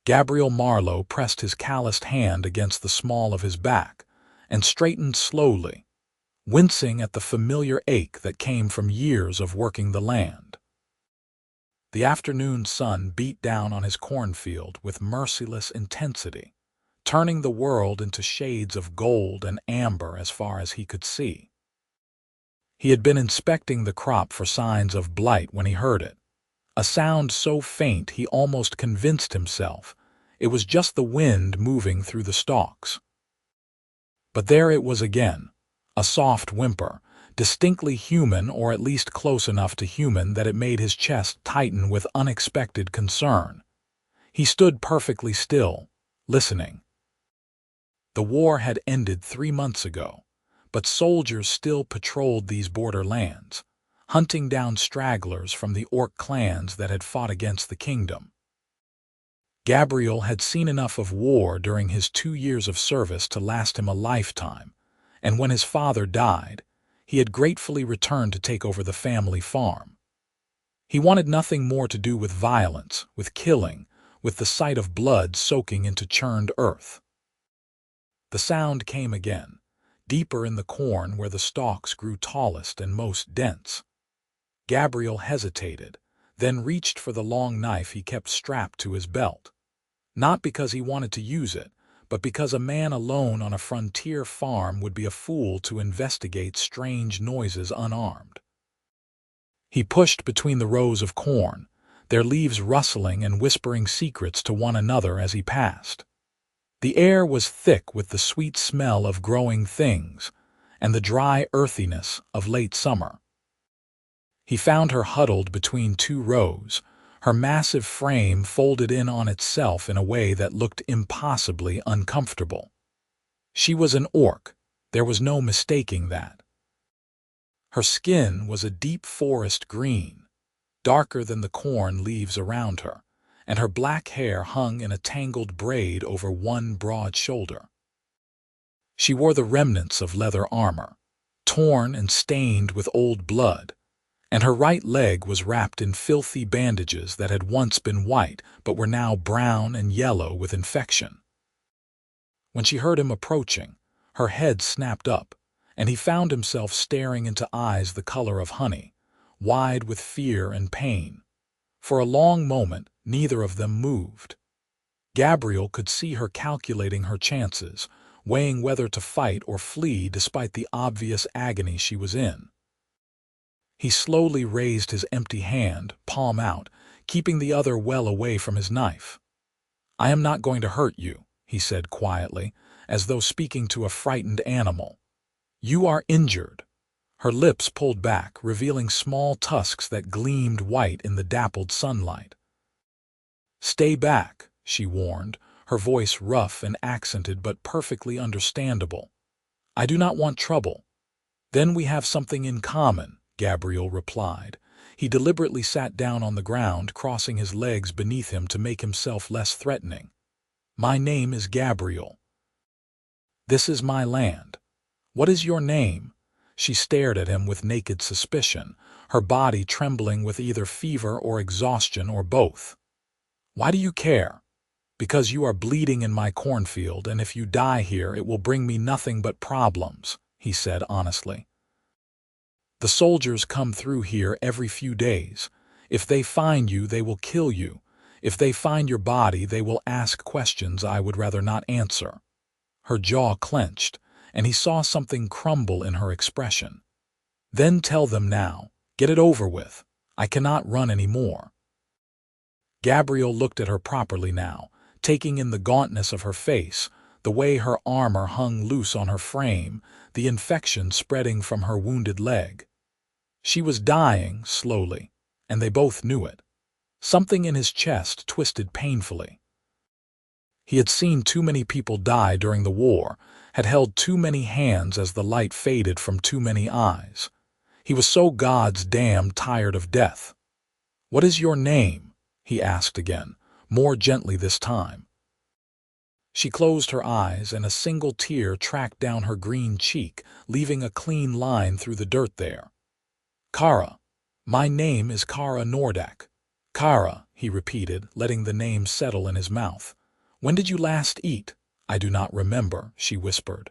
Gabriel Marlowe pressed his calloused hand against the small of his back and straightened slowly, wincing at the familiar ache that came from years of working the land. The afternoon sun beat down on his cornfield with merciless intensity, turning the world into shades of gold and amber as far as he could see. He had been inspecting the crop for signs of blight when he heard it, a sound so faint he almost convinced himself it was just the wind moving through the stalks. But there it was again, a soft whimper, distinctly human, or at least close enough to human that it made his chest tighten with unexpected concern. He stood perfectly still, listening. The war had ended 3 months ago, but soldiers still patrolled these border lands, hunting down stragglers from the orc clans that had fought against the kingdom. Gabriel had seen enough of war during his 2 years of service to last him a lifetime, and when his father died, he had gratefully returned to take over the family farm. He wanted nothing more to do with violence, with killing, with the sight of blood soaking into churned earth. The sound came again, deeper in the corn where the stalks grew tallest and most dense. Gabriel hesitated, then reached for the long knife he kept strapped to his belt. Not because he wanted to use it, but because a man alone on a frontier farm would be a fool to investigate strange noises unarmed. He pushed between the rows of corn, their leaves rustling and whispering secrets to one another as he passed. The air was thick with the sweet smell of growing things and the dry earthiness of late summer. He found her huddled between 2 rows, her massive frame folded in on itself in a way that looked impossibly uncomfortable. She was an orc, there was no mistaking that. Her skin was a deep forest green, darker than the corn leaves around her, and her black hair hung in a tangled braid over one broad shoulder. She wore the remnants of leather armor, torn and stained with old blood, and her right leg was wrapped in filthy bandages that had once been white but were now brown and yellow with infection. When she heard him approaching, her head snapped up, and he found himself staring into eyes the color of honey, wide with fear and pain. For a long moment, neither of them moved. Gabriel could see her calculating her chances, weighing whether to fight or flee despite the obvious agony she was in. He slowly raised his empty hand, palm out, keeping the other well away from his knife. "I am not going to hurt you," he said quietly, as though speaking to a frightened animal. "You are injured." Her lips pulled back, revealing small tusks that gleamed white in the dappled sunlight. "Stay back," she warned, her voice rough and accented but perfectly understandable. "I do not want trouble." "Then we have something in common," Gabriel replied. He deliberately sat down on the ground, crossing his legs beneath him to make himself less threatening. "My name is Gabriel. This is my land. What is your name?" She stared at him with naked suspicion, her body trembling with either fever or exhaustion or both. "Why do you care?" "Because you are bleeding in my cornfield, and if you die here it will bring me nothing but problems," he said honestly. "The soldiers come through here every few days. If they find you, they will kill you. If they find your body, they will ask questions I would rather not answer." Her jaw clenched, and he saw something crumble in her expression. "Then tell them now. Get it over with. I cannot run any more." Gabriel looked at her properly now, taking in the gauntness of her face, the way her armor hung loose on her frame, the infection spreading from her wounded leg. She was dying, slowly, and they both knew it. Something in his chest twisted painfully. He had seen too many people die during the war, had held too many hands as the light faded from too many eyes. He was so goddamn tired of death. "What is your name?" he asked again, more gently this time. She closed her eyes, and a single tear tracked down her green cheek, leaving a clean line through the dirt there. "Cara. My name is Cara Nordak. Cara, he repeated, letting the name settle in his mouth. When did you last eat? I do not remember, she whispered.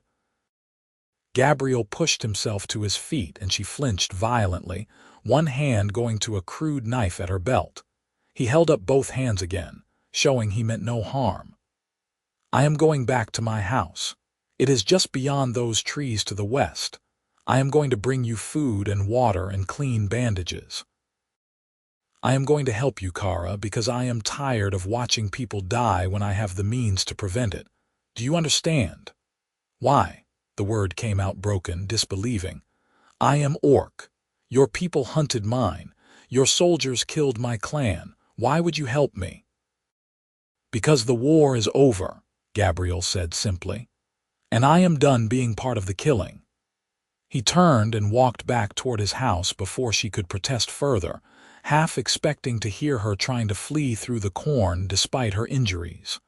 Gabriel pushed himself to his feet and she flinched violently, one hand going to a crude knife at her belt. He held up both hands again, showing he meant no harm. I am going back to my house. It is just beyond those trees to the west. I am going to bring you food and water and clean bandages. I am going to help you, Cara, because I am tired of watching people die when I have the means to prevent it. Do you understand? Why? The word came out broken, disbelieving. I am Orc. Your people hunted mine. Your soldiers killed my clan. Why would you help me? Because the war is over, Gabriel said simply. And I am done being part of the killing. He turned and walked back toward his house before she could protest further, half expecting to hear her trying to flee through the corn despite her injuries.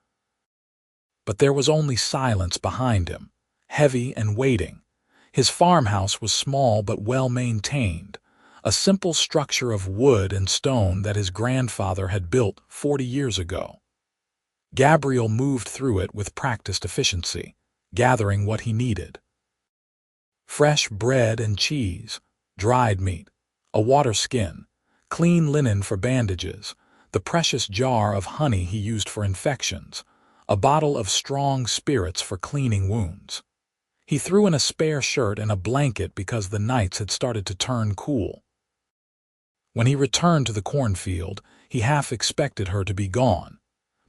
But there was only silence behind him, heavy and waiting. His farmhouse was small but well-maintained, a simple structure of wood and stone that his grandfather had built 40 years ago. Gabriel moved through it with practiced efficiency, gathering what he needed. Fresh bread and cheese, dried meat, a water skin, clean linen for bandages, the precious jar of honey he used for infections, a bottle of strong spirits for cleaning wounds. He threw in a spare shirt and a blanket because the nights had started to turn cool. When he returned to the cornfield, he half expected her to be gone,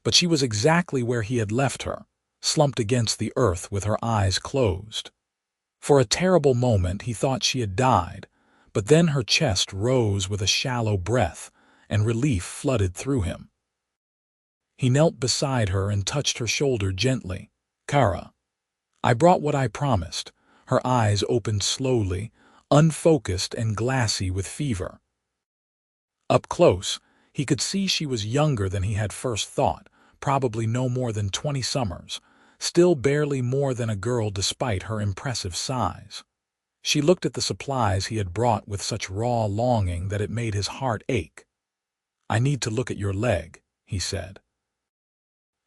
but she was exactly where he had left her, slumped against the earth with her eyes closed. For a terrible moment he thought she had died, but then her chest rose with a shallow breath, and relief flooded through him. He knelt beside her and touched her shoulder gently. Cara. I brought what I promised. Her eyes opened slowly, unfocused and glassy with fever. Up close, he could see she was younger than he had first thought, probably no more than 20 summers, still barely more than a girl despite her impressive size. She looked at the supplies he had brought with such raw longing that it made his heart ache. I need to look at your leg, he said.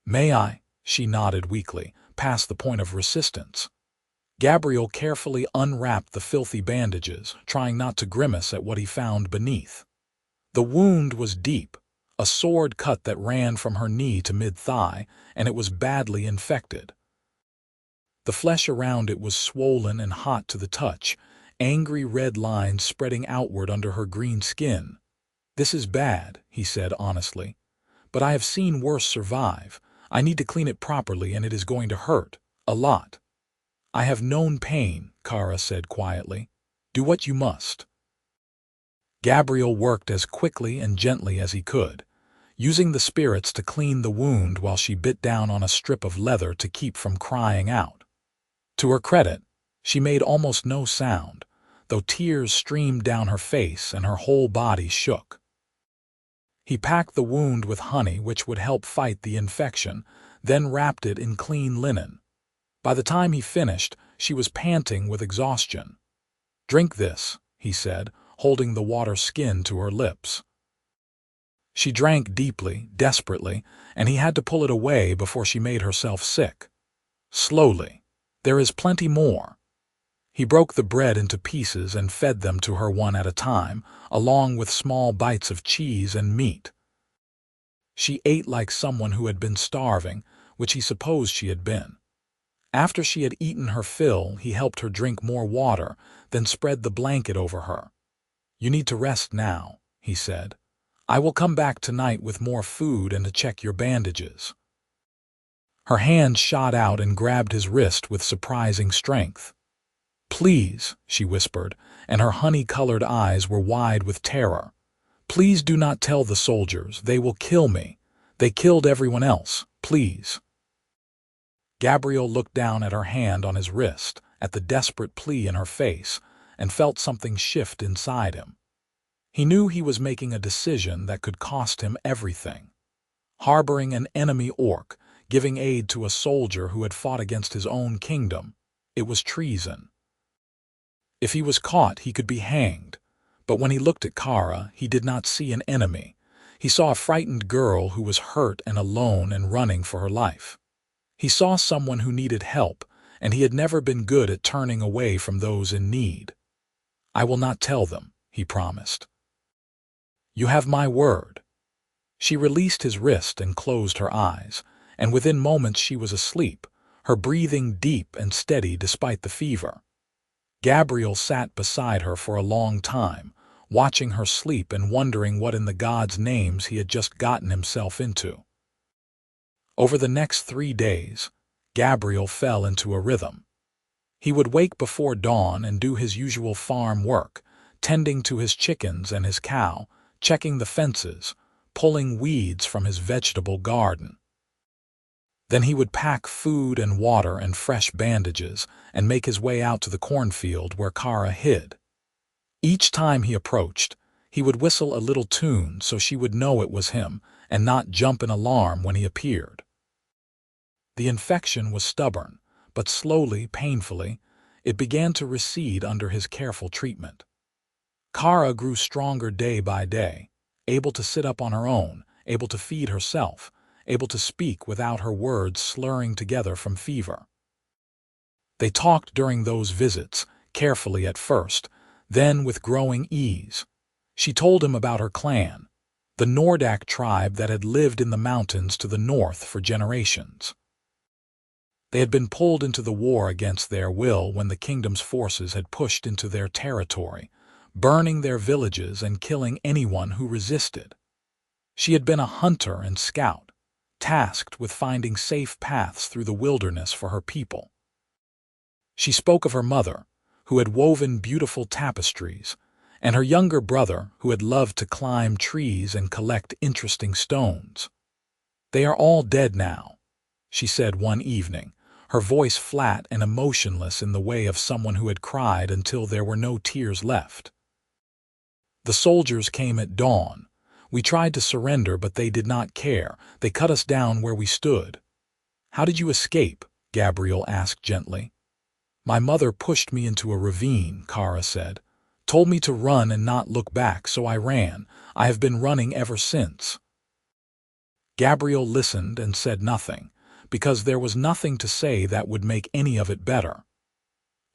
May I? She nodded weakly, past the point of resistance. Gabriel carefully unwrapped the filthy bandages, trying not to grimace at what he found beneath. The wound was deep, a sword cut that ran from her knee to mid-thigh, and it was badly infected. The flesh around it was swollen and hot to the touch, angry red lines spreading outward under her green skin. This is bad, he said honestly, but I have seen worse survive. I need to clean it properly and it is going to hurt, a lot. I have known pain, Cara said quietly. Do what you must. Gabriel worked as quickly and gently as he could, using the spirits to clean the wound while she bit down on a strip of leather to keep from crying out. To her credit, she made almost no sound, though tears streamed down her face and her whole body shook. He packed the wound with honey which would help fight the infection, then wrapped it in clean linen. By the time he finished, she was panting with exhaustion. Drink this, he said, holding the water skin to her lips. She drank deeply, desperately, and he had to pull it away before she made herself sick. Slowly. There is plenty more. He broke the bread into pieces and fed them to her one at a time, along with small bites of cheese and meat. She ate like someone who had been starving, which he supposed she had been. After she had eaten her fill, he helped her drink more water, then spread the blanket over her. You need to rest now, he said. I will come back tonight with more food and to check your bandages. Her hand shot out and grabbed his wrist with surprising strength. Please, she whispered, and her honey-colored eyes were wide with terror. Please do not tell the soldiers. They will kill me. They killed everyone else. Please. Gabriel looked down at her hand on his wrist, at the desperate plea in her face, and felt something shift inside him. He knew he was making a decision that could cost him everything. Harboring an enemy orc, giving aid to a soldier who had fought against his own kingdom, it was treason. If he was caught, he could be hanged, but when he looked at Cara, he did not see an enemy. He saw a frightened girl who was hurt and alone and running for her life. He saw someone who needed help, and he had never been good at turning away from those in need. "I will not tell them," he promised. "You have my word." She released his wrist and closed her eyes, and within moments she was asleep, her breathing deep and steady despite the fever. Gabriel sat beside her for a long time, watching her sleep and wondering what in the gods' names he had just gotten himself into. Over the next 3 days, Gabriel fell into a rhythm. He would wake before dawn and do his usual farm work, tending to his chickens and his cow, checking the fences, pulling weeds from his vegetable garden. Then he would pack food and water and fresh bandages and make his way out to the cornfield where Cara hid. Each time he approached, he would whistle a little tune so she would know it was him and not jump in alarm when he appeared. The infection was stubborn, but slowly, painfully, it began to recede under his careful treatment. Cara grew stronger day by day, able to sit up on her own, able to feed herself, able to speak without her words slurring together from fever. They talked during those visits, carefully at first, then with growing ease. She told him about her clan, the Nordak tribe that had lived in the mountains to the north for generations. They had been pulled into the war against their will when the kingdom's forces had pushed into their territory, burning their villages and killing anyone who resisted. She had been a hunter and scout, tasked with finding safe paths through the wilderness for her people. She spoke of her mother, who had woven beautiful tapestries, and her younger brother, who had loved to climb trees and collect interesting stones. "They are all dead now," she said one evening, her voice flat and emotionless in the way of someone who had cried until there were no tears left. "The soldiers came at dawn. We tried to surrender, but they did not care. They cut us down where we stood." "How did you escape?" Gabriel asked gently. "My mother pushed me into a ravine," Cara said. "Told me to run and not look back, so I ran. I have been running ever since." Gabriel listened and said nothing, because there was nothing to say that would make any of it better.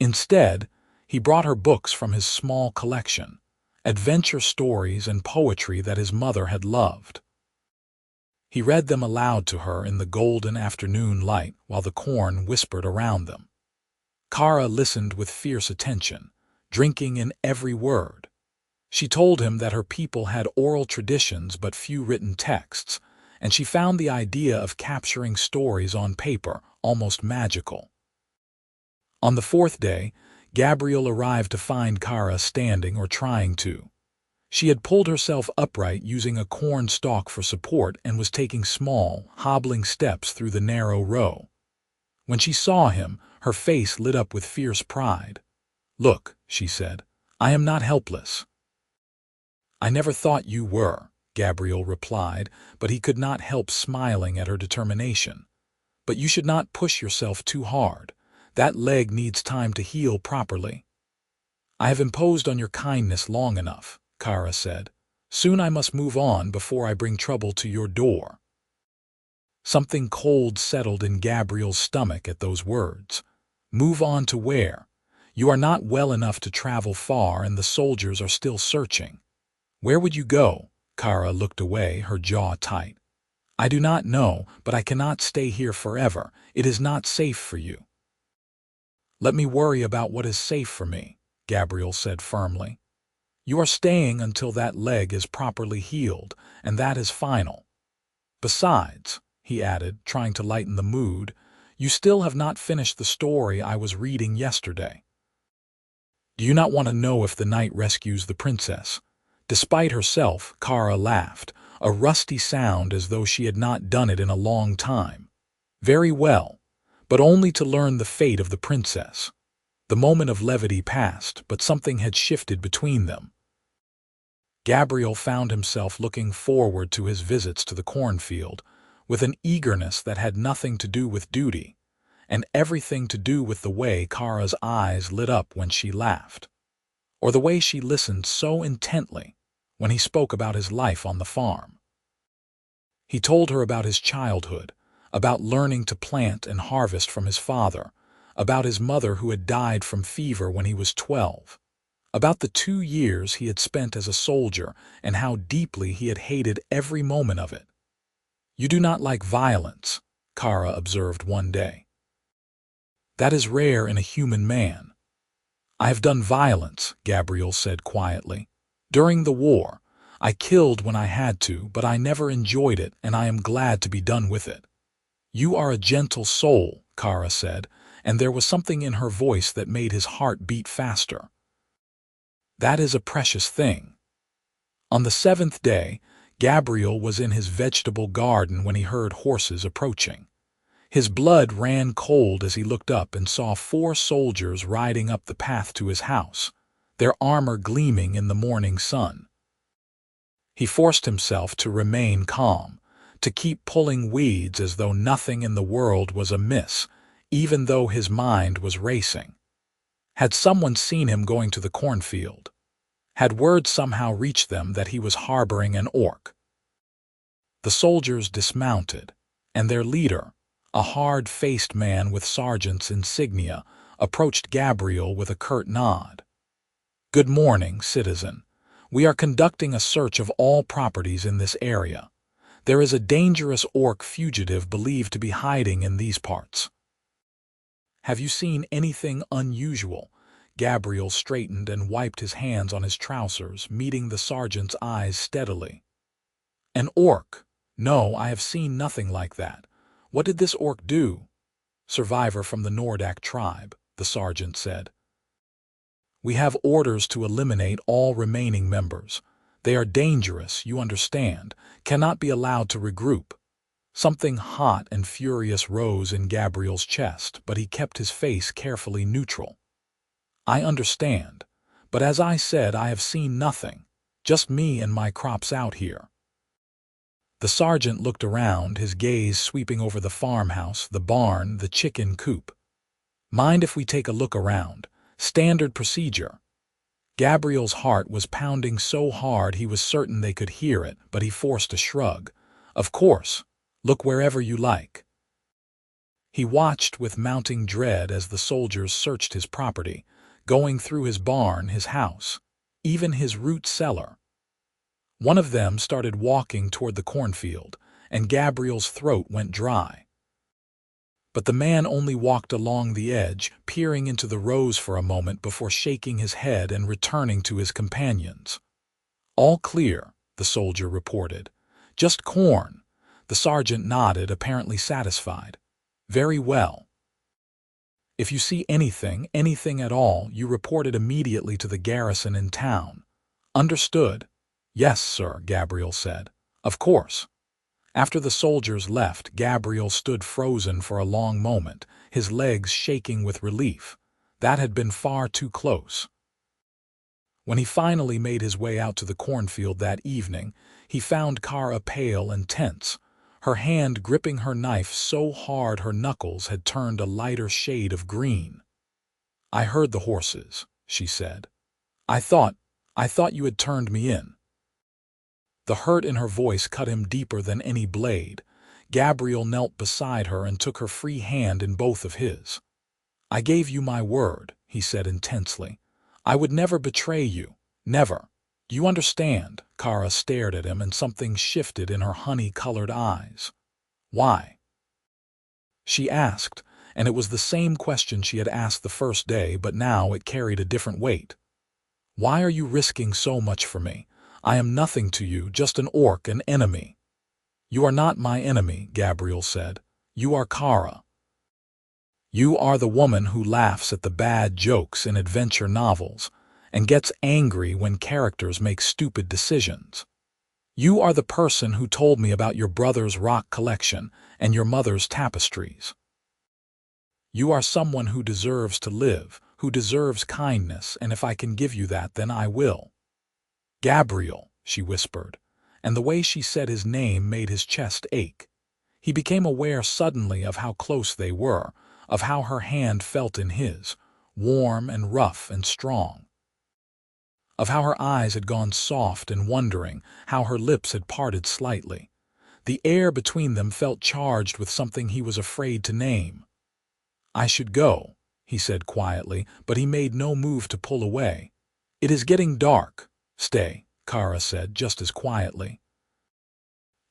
Instead, he brought her books from his small collection, adventure stories and poetry that his mother had loved. He read them aloud to her in the golden afternoon light while the corn whispered around them. Cara listened with fierce attention, drinking in every word. She told him that her people had oral traditions but few written texts, and she found the idea of capturing stories on paper almost magical. On the 4th day, Gabriel arrived to find Cara standing or trying to. She had pulled herself upright using a corn stalk for support and was taking small, hobbling steps through the narrow row. When she saw him, her face lit up with fierce pride. "Look," she said, "I am not helpless." "I never thought you were," Gabriel replied, but he could not help smiling at her determination. "But you should not push yourself too hard. That leg needs time to heal properly." "I have imposed on your kindness long enough," Cara said. "Soon I must move on before I bring trouble to your door." Something cold settled in Gabriel's stomach at those words. "Move on to where? You are not well enough to travel far and the soldiers are still searching." "Where would you go?" Cara looked away, her jaw tight. "I do not know, but I cannot stay here forever. It is not safe for you." "Let me worry about what is safe for me," Gabriel said firmly. "You are staying until that leg is properly healed, and that is final. Besides," he added, trying to lighten the mood, "you still have not finished the story I was reading yesterday. Do you not want to know if the knight rescues the princess?" Despite herself, Cara laughed, a rusty sound as though she had not done it in a long time. "Very well, but only to learn the fate of the princess." The moment of levity passed, but something had shifted between them. Gabriel found himself looking forward to his visits to the cornfield with an eagerness that had nothing to do with duty, and everything to do with the way Cara's eyes lit up when she laughed, or the way she listened so intently when he spoke about his life on the farm. He told her about his childhood, about learning to plant and harvest from his father, about his mother who had died from fever when he was 12, about the 2 years he had spent as a soldier and how deeply he had hated every moment of it. "You do not like violence," Cara observed one day. "That is rare in a human man." "I have done violence," Gabriel said quietly. "During the war, I killed when I had to, but I never enjoyed it, and I am glad to be done with it." "You are a gentle soul," Cara said, and there was something in her voice that made his heart beat faster. "That is a precious thing." On the 7th day, Gabriel was in his vegetable garden when he heard horses approaching. His blood ran cold as he looked up and saw 4 soldiers riding up the path to his house, their armor gleaming in the morning sun. He forced himself to remain calm, to keep pulling weeds as though nothing in the world was amiss, even though his mind was racing. Had someone seen him going to the cornfield? Had word somehow reached them that he was harboring an orc? The soldiers dismounted, and their leader, a hard-faced man with sergeant's insignia, approached Gabriel with a curt nod. "Good morning, citizen. We are conducting a search of all properties in this area. There is a dangerous orc fugitive believed to be hiding in these parts." "Have you seen anything unusual?" Gabriel straightened and wiped his hands on his trousers, meeting the sergeant's eyes steadily. "An orc? No, I have seen nothing like that. What did this orc do?" "Survivor from the Nordak tribe," the sergeant said. "We have orders to eliminate all remaining members. They are dangerous, you understand, cannot be allowed to regroup." Something hot and furious rose in Gabriel's chest, but he kept his face carefully neutral. "I understand, but as I said, I have seen nothing. Just me and my crops out here." The sergeant looked around, his gaze sweeping over the farmhouse, the barn, the chicken coop. "Mind if we take a look around? Standard procedure." Gabriel's heart was pounding so hard he was certain they could hear it, but he forced a shrug. "Of course. Look wherever you like." He watched with mounting dread as the soldiers searched his property, going through his barn, his house, even his root cellar. One of them started walking toward the cornfield, and Gabriel's throat went dry. But the man only walked along the edge, peering into the rows for a moment before shaking his head and returning to his companions. "All clear," the soldier reported. "Just corn." The sergeant nodded, apparently satisfied. "Very well. If you see anything at all, you report it immediately to the garrison in town." "Understood." "Yes, sir," Gabriel said. "Of course." After the soldiers left, Gabriel stood frozen for a long moment, his legs shaking with relief. That had been far too close. When he finally made his way out to the cornfield that evening, he found Cara pale and tense, her hand gripping her knife so hard her knuckles had turned a lighter shade of green. "I heard the horses," she said. I thought you had turned me in." The hurt in her voice cut him deeper than any blade. Gabriel knelt beside her and took her free hand in both of his. "I gave you my word," he said intensely. "I would never betray you. Never. Do you understand?" Cara stared at him, and something shifted in her honey-colored eyes. "Why?" she asked, and it was the same question she had asked the first day, but now it carried a different weight. "Why are you risking so much for me? I am nothing to you, just an orc, an enemy." "You are not my enemy," Gabriel said. "You are Cara. You are the woman who laughs at the bad jokes in adventure novels and gets angry when characters make stupid decisions. You are the person who told me about your brother's rock collection and your mother's tapestries. You are someone who deserves to live, who deserves kindness, and if I can give you that, then I will." "Gabriel," she whispered, and the way she said his name made his chest ache. He became aware suddenly of how close they were, of how her hand felt in his, warm and rough and strong. Of how her eyes had gone soft and wondering, how her lips had parted slightly. The air between them felt charged with something he was afraid to name. "I should go," he said quietly, but he made no move to pull away. "It is getting dark." "Stay," Cara said just as quietly.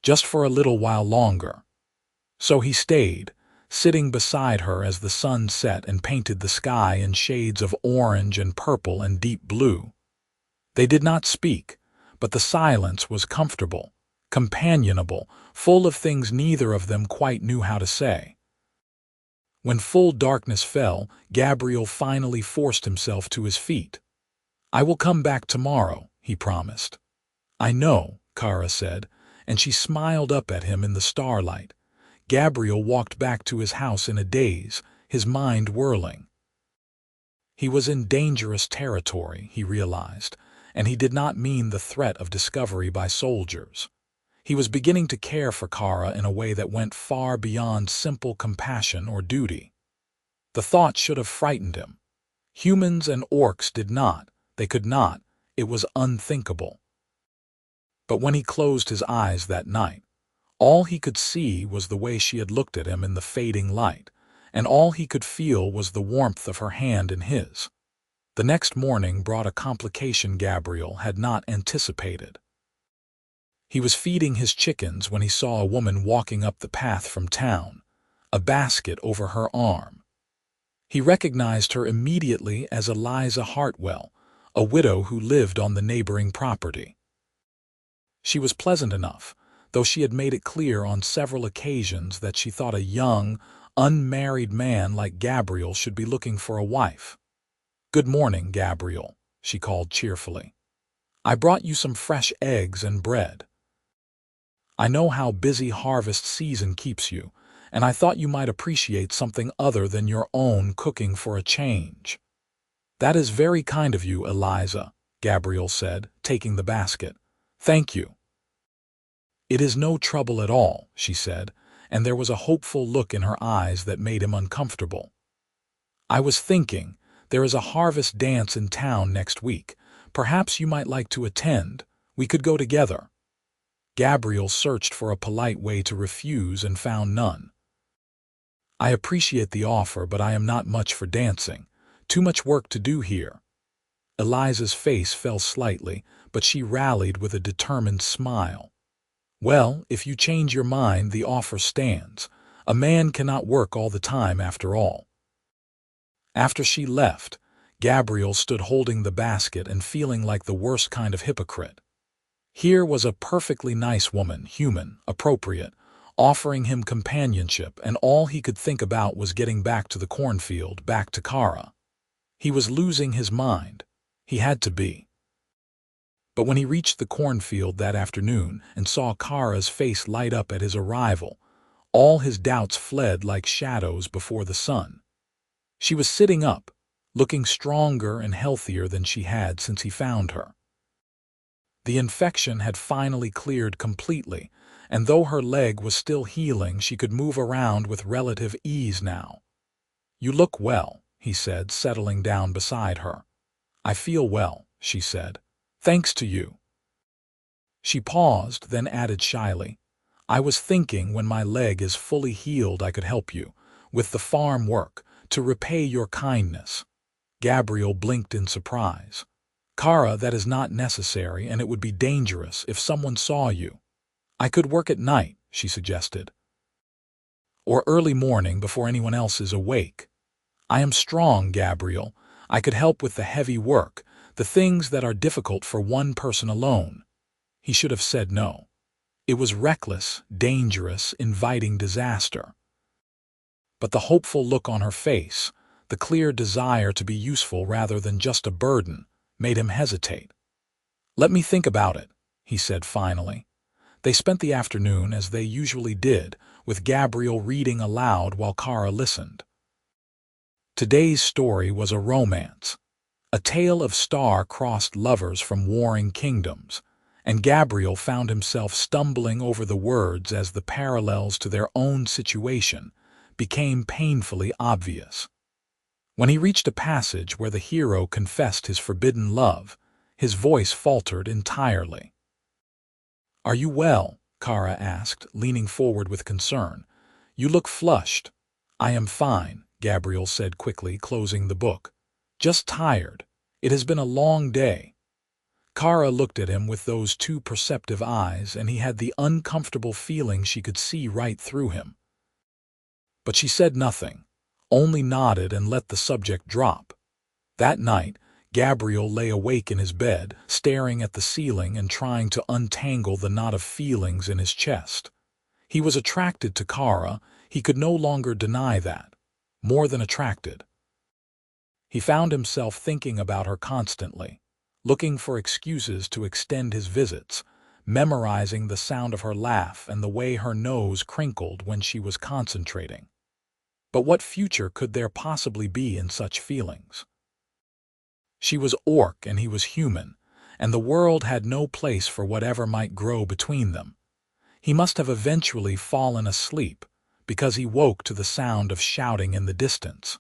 "Just for a little while longer." So he stayed, sitting beside her as the sun set and painted the sky in shades of orange and purple and deep blue. They did not speak, but the silence was comfortable, companionable, full of things neither of them quite knew how to say. When full darkness fell, Gabriel finally forced himself to his feet. "I will come back tomorrow," he promised. "I know," Cara said, and she smiled up at him in the starlight. Gabriel walked back to his house in a daze, his mind whirling. He was in dangerous territory, he realized, and he did not mean the threat of discovery by soldiers. He was beginning to care for Cara in a way that went far beyond simple compassion or duty. The thought should have frightened him. Humans and orcs did not. They could not. It was unthinkable. But when he closed his eyes that night, all he could see was the way she had looked at him in the fading light, and all he could feel was the warmth of her hand in his. The next morning brought a complication Gabriel had not anticipated. He was feeding his chickens when he saw a woman walking up the path from town, a basket over her arm. He recognized her immediately as Eliza Hartwell, a widow who lived on the neighboring property. She was pleasant enough, though she had made it clear on several occasions that she thought a young, unmarried man like Gabriel should be looking for a wife. "Good morning, Gabriel," she called cheerfully. "I brought you some fresh eggs and bread. I know how busy harvest season keeps you, and I thought you might appreciate something other than your own cooking for a change." "That is very kind of you, Eliza," Gabriel said, taking the basket. "Thank you." "It is no trouble at all," she said, and there was a hopeful look in her eyes that made him uncomfortable. "I was thinking, there is a harvest dance in town next week. Perhaps you might like to attend. We could go together." Gabriel searched for a polite way to refuse and found none. "I appreciate the offer, but I am not much for dancing. Too much work to do here." Eliza's face fell slightly, but she rallied with a determined smile. "Well, if you change your mind, the offer stands. A man cannot work all the time after all." After she left, Gabriel stood holding the basket and feeling like the worst kind of hypocrite. Here was a perfectly nice woman, human, appropriate, offering him companionship, and all he could think about was getting back to the cornfield, back to Cara. He was losing his mind. He had to be. But when he reached the cornfield that afternoon and saw Cara's face light up at his arrival, all his doubts fled like shadows before the sun. She was sitting up, looking stronger and healthier than she had since he found her. The infection had finally cleared completely, and though her leg was still healing, she could move around with relative ease now. "You look well," he said, settling down beside her. "I feel well," she said. "Thanks to you." She paused, then added shyly, "I was thinking when my leg is fully healed I could help you, with the farm work, to repay your kindness." Gabriel blinked in surprise. "Cara, that is not necessary, and it would be dangerous if someone saw you." "I could work at night," she suggested. "Or early morning before anyone else is awake." "I am strong, Gabriel. I could help with the heavy work, the things that are difficult for one person alone." He should have said no. It was reckless, dangerous, inviting disaster. But the hopeful look on her face, the clear desire to be useful rather than just a burden, made him hesitate. "Let me think about it," he said finally. They spent the afternoon as they usually did, with Gabriel reading aloud while Cara listened. Today's story was a romance, a tale of star-crossed lovers from warring kingdoms, and Gabriel found himself stumbling over the words as the parallels to their own situation became painfully obvious. When he reached a passage where the hero confessed his forbidden love, his voice faltered entirely. "Are you well?" Cara asked, leaning forward with concern. "You look flushed." "I am fine," Gabriel said quickly, closing the book. "Just tired. It has been a long day." Cara looked at him with those two perceptive eyes, and he had the uncomfortable feeling she could see right through him. But she said nothing, only nodded and let the subject drop. That night, Gabriel lay awake in his bed, staring at the ceiling and trying to untangle the knot of feelings in his chest. He was attracted to Cara, he could no longer deny that. More than attracted. He found himself thinking about her constantly, looking for excuses to extend his visits, memorizing the sound of her laugh and the way her nose crinkled when she was concentrating. But what future could there possibly be in such feelings? She was orc and he was human, and the world had no place for whatever might grow between them. He must have eventually fallen asleep, because he woke to the sound of shouting in the distance.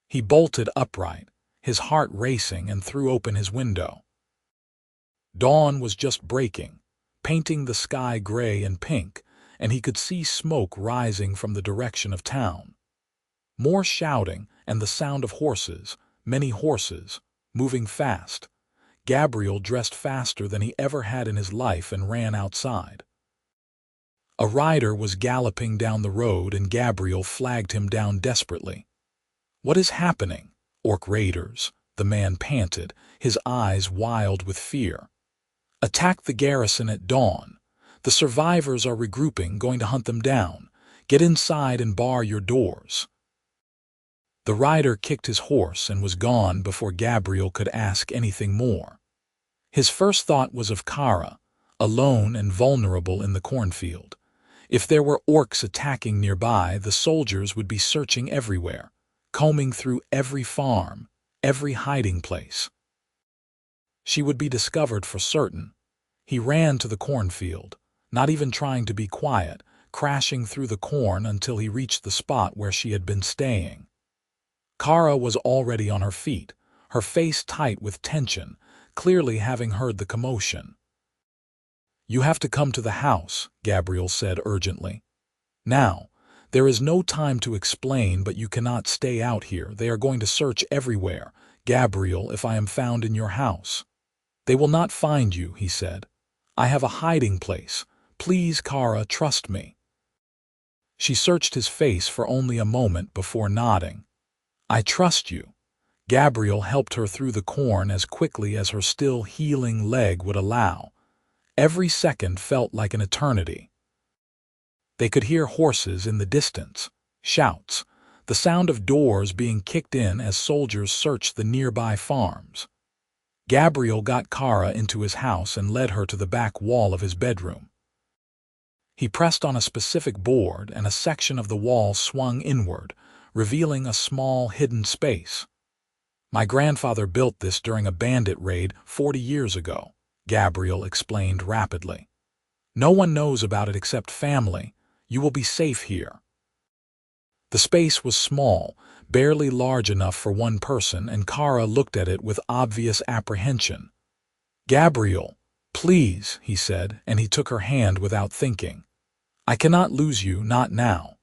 He bolted upright, his heart racing, and threw open his window. Dawn was just breaking, painting the sky gray and pink, and he could see smoke rising from the direction of town. More shouting and the sound of horses, many horses, moving fast. Gabriel dressed faster than he ever had in his life and ran outside. A rider was galloping down the road and Gabriel flagged him down desperately. "What is happening, orc raiders?" the man panted, his eyes wild with fear. "Attack the garrison at dawn. The survivors are regrouping, going to hunt them down. Get inside and bar your doors." The rider kicked his horse and was gone before Gabriel could ask anything more. His first thought was of Cara, alone and vulnerable in the cornfield. If there were orcs attacking nearby, the soldiers would be searching everywhere, combing through every farm, every hiding place. She would be discovered for certain. He ran to the cornfield, not even trying to be quiet, crashing through the corn until he reached the spot where she had been staying. Cara was already on her feet, her face tight with tension, clearly having heard the commotion. "You have to come to the house," Gabriel said urgently. "Now. There is no time to explain, but you cannot stay out here. They are going to search everywhere. Gabriel, if I am found in your house." "They will not find you," he said. "I have a hiding place. Please, Cara, trust me." She searched his face for only a moment before nodding. "I trust you." Gabriel helped her through the corn as quickly as her still healing leg would allow. Every second felt like an eternity. They could hear horses in the distance, shouts, the sound of doors being kicked in as soldiers searched the nearby farms. Gabriel got Cara into his house and led her to the back wall of his bedroom. He pressed on a specific board and a section of the wall swung inward, revealing a small hidden space. "My grandfather built this during a bandit raid 40 years ago," Gabriel explained rapidly. "No one knows about it except family. You will be safe here." The space was small, barely large enough for one person, and Cara looked at it with obvious apprehension. "Gabriel, please," he said, and he took her hand without thinking. "I cannot lose you, not now."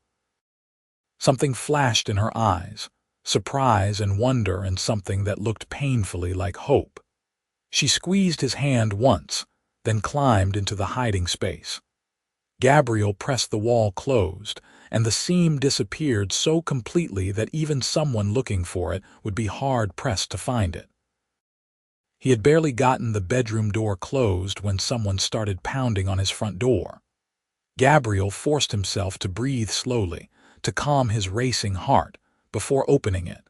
Something flashed in her eyes, surprise and wonder, and something that looked painfully like hope. She squeezed his hand once, then climbed into the hiding space. Gabriel pressed the wall closed, and the seam disappeared so completely that even someone looking for it would be hard-pressed to find it. He had barely gotten the bedroom door closed when someone started pounding on his front door. Gabriel forced himself to breathe slowly, to calm his racing heart, before opening it.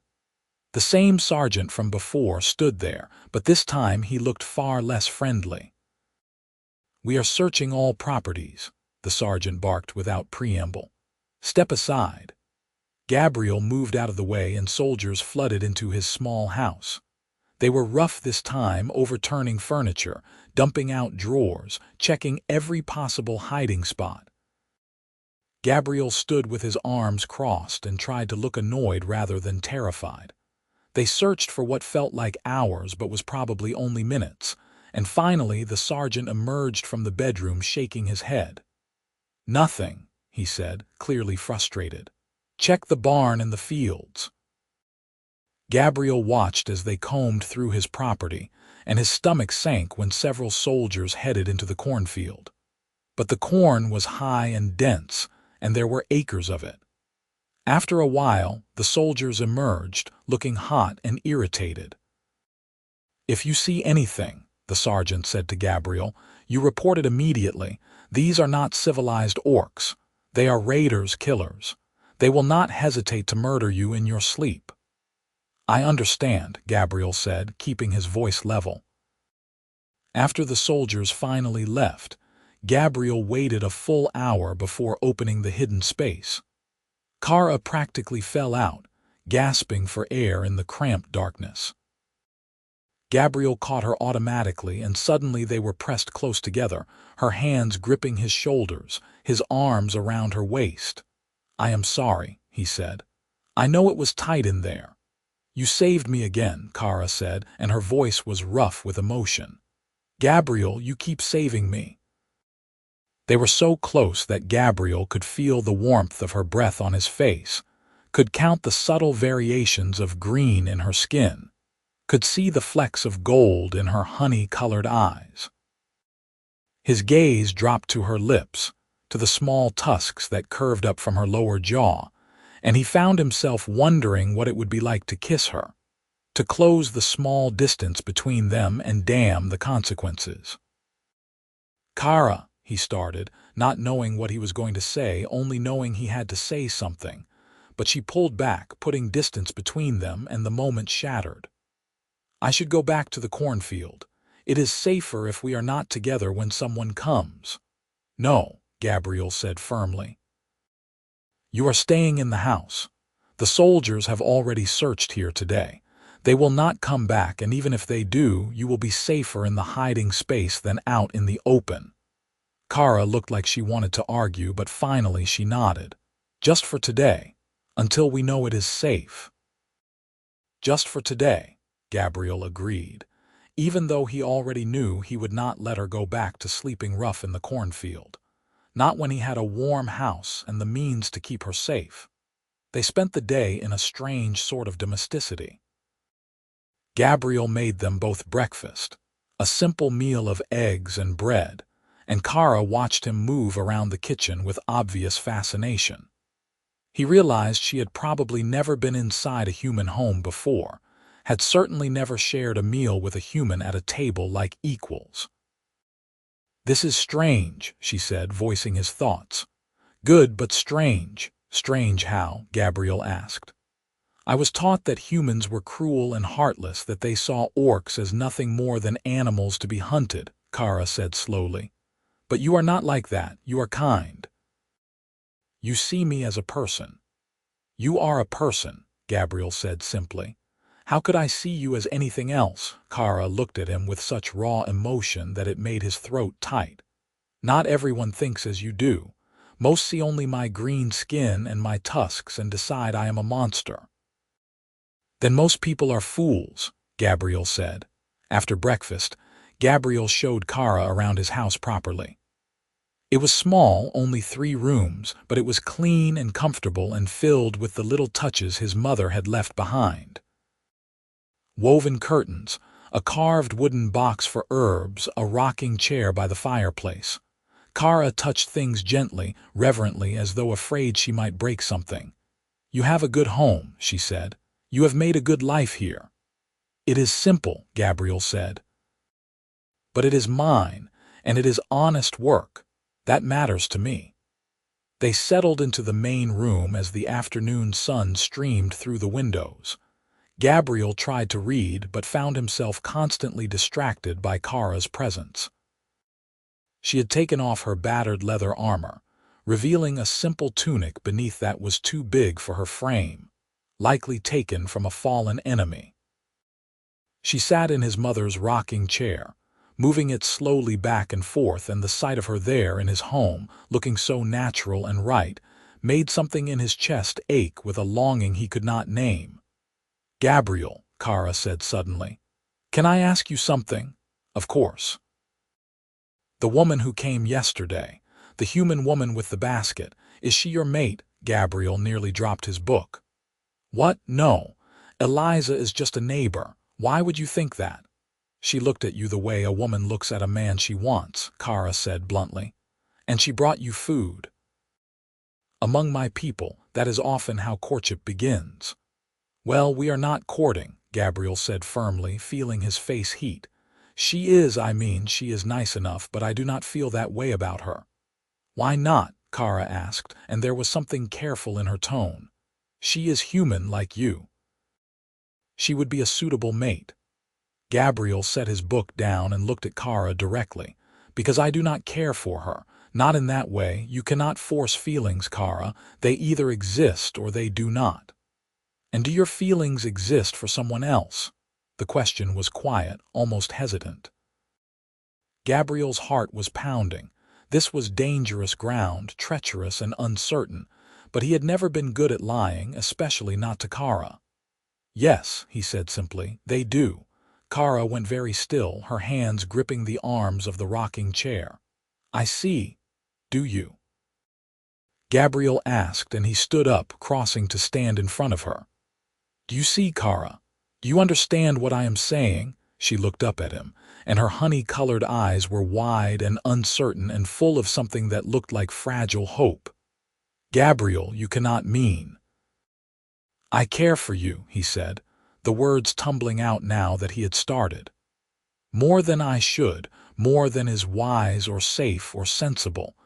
The same sergeant from before stood there, but this time he looked far less friendly. "We are searching all properties," the sergeant barked without preamble. "Step aside." Gabriel moved out of the way and soldiers flooded into his small house. They were rough this time, overturning furniture, dumping out drawers, checking every possible hiding spot. Gabriel stood with his arms crossed and tried to look annoyed rather than terrified. They searched for what felt like hours but was probably only minutes, and finally the sergeant emerged from the bedroom shaking his head. Nothing, he said, clearly frustrated. Check the barn and the fields. Gabriel watched as they combed through his property, and his stomach sank when several soldiers headed into the cornfield. But the corn was high and dense, and there were acres of it. After a while, the soldiers emerged, looking hot and irritated. "If you see anything," the sergeant said to Gabriel, "you report it immediately. These are not civilized orcs. They are raiders, killers. They will not hesitate to murder you in your sleep." "I understand," Gabriel said, keeping his voice level. After the soldiers finally left, Gabriel waited a full hour before opening the hidden space. Cara practically fell out, gasping for air in the cramped darkness. Gabriel caught her automatically, and suddenly they were pressed close together, her hands gripping his shoulders, his arms around her waist. "I am sorry," he said. "I know it was tight in there." "You saved me again," Cara said, and her voice was rough with emotion. "Gabriel, you keep saving me." They were so close that Gabriel could feel the warmth of her breath on his face, could count the subtle variations of green in her skin, could see the flecks of gold in her honey-colored eyes. His gaze dropped to her lips, to the small tusks that curved up from her lower jaw, and he found himself wondering what it would be like to kiss her, to close the small distance between them and damn the consequences. "Cara," he started, not knowing what he was going to say, only knowing he had to say something, but she pulled back, putting distance between them, and the moment shattered. "I should go back to the cornfield. It is safer if we are not together when someone comes." "No," Gabriel said firmly. "You are staying in the house. The soldiers have already searched here today. They will not come back, and even if they do, you will be safer in the hiding space than out in the open." Cara looked like she wanted to argue, but finally she nodded. "Just for today, until we know it is safe." "Just for today," Gabriel agreed, even though he already knew he would not let her go back to sleeping rough in the cornfield. Not when he had a warm house and the means to keep her safe. They spent the day in a strange sort of domesticity. Gabriel made them both breakfast, a simple meal of eggs and bread, and Cara watched him move around the kitchen with obvious fascination. He realized she had probably never been inside a human home before, had certainly never shared a meal with a human at a table like equals. "This is strange," she said, voicing his thoughts. "Good, but strange." "Strange how?" Gabriel asked. "I was taught that humans were cruel and heartless, that they saw orcs as nothing more than animals to be hunted," Cara said slowly. "But you are not like that. You are kind. You see me as a person." "You are a person," Gabriel said simply. "How could I see you as anything else?" Cara looked at him with such raw emotion that it made his throat tight. "Not everyone thinks as you do. Most see only my green skin and my tusks and decide I am a monster." "Then most people are fools," Gabriel said. After breakfast, Gabriel showed Cara around his house properly. It was small, only 3 rooms, but it was clean and comfortable and filled with the little touches his mother had left behind. Woven curtains, a carved wooden box for herbs, a rocking chair by the fireplace. Cara touched things gently, reverently, as though afraid she might break something. "You have a good home," she said. "You have made a good life here." "It is simple," Gabriel said. "But it is mine, and it is honest work. That matters to me." They settled into the main room as the afternoon sun streamed through the windows. Gabriel tried to read, but found himself constantly distracted by Cara's presence. She had taken off her battered leather armor, revealing a simple tunic beneath that was too big for her frame, likely taken from a fallen enemy. She sat in his mother's rocking chair, moving it slowly back and forth, and the sight of her there in his home, looking so natural and right, made something in his chest ache with a longing he could not name. "Gabriel," Cara said suddenly, "can I ask you something?" "Of course." "The woman who came yesterday, The human woman with the basket. Is she your mate? Gabriel nearly dropped his book. What? No. Eliza is just a neighbor. Why would you think that? She looked at you the way a woman looks at a man she wants, Cara said bluntly. And she brought you food. Among my people, that is often how courtship begins. Well, we are not courting, Gabriel said firmly, feeling his face heat. She is nice enough, but I do not feel that way about her. Why not? Cara asked, and there was something careful in her tone. She is human like you. She would be a suitable mate. Gabriel set his book down and looked at Cara directly. Because I do not care for her. Not in that way. You cannot force feelings, Cara. They either exist or they do not. And do your feelings exist for someone else? The question was quiet, almost hesitant. Gabriel's heart was pounding. This was dangerous ground, treacherous and uncertain, but he had never been good at lying, especially not to Cara. Yes, he said simply, they do. Cara went very still, her hands gripping the arms of the rocking chair. I see. Do you? Gabriel asked, and he stood up, crossing to stand in front of her. Do you see, Cara? Do you understand what I am saying? She looked up at him, and her honey-colored eyes were wide and uncertain and full of something that looked like fragile hope. Gabriel, you cannot mean. I care for you, he said, the words tumbling out now that he had started. More than I should, more than is wise or safe or sensible.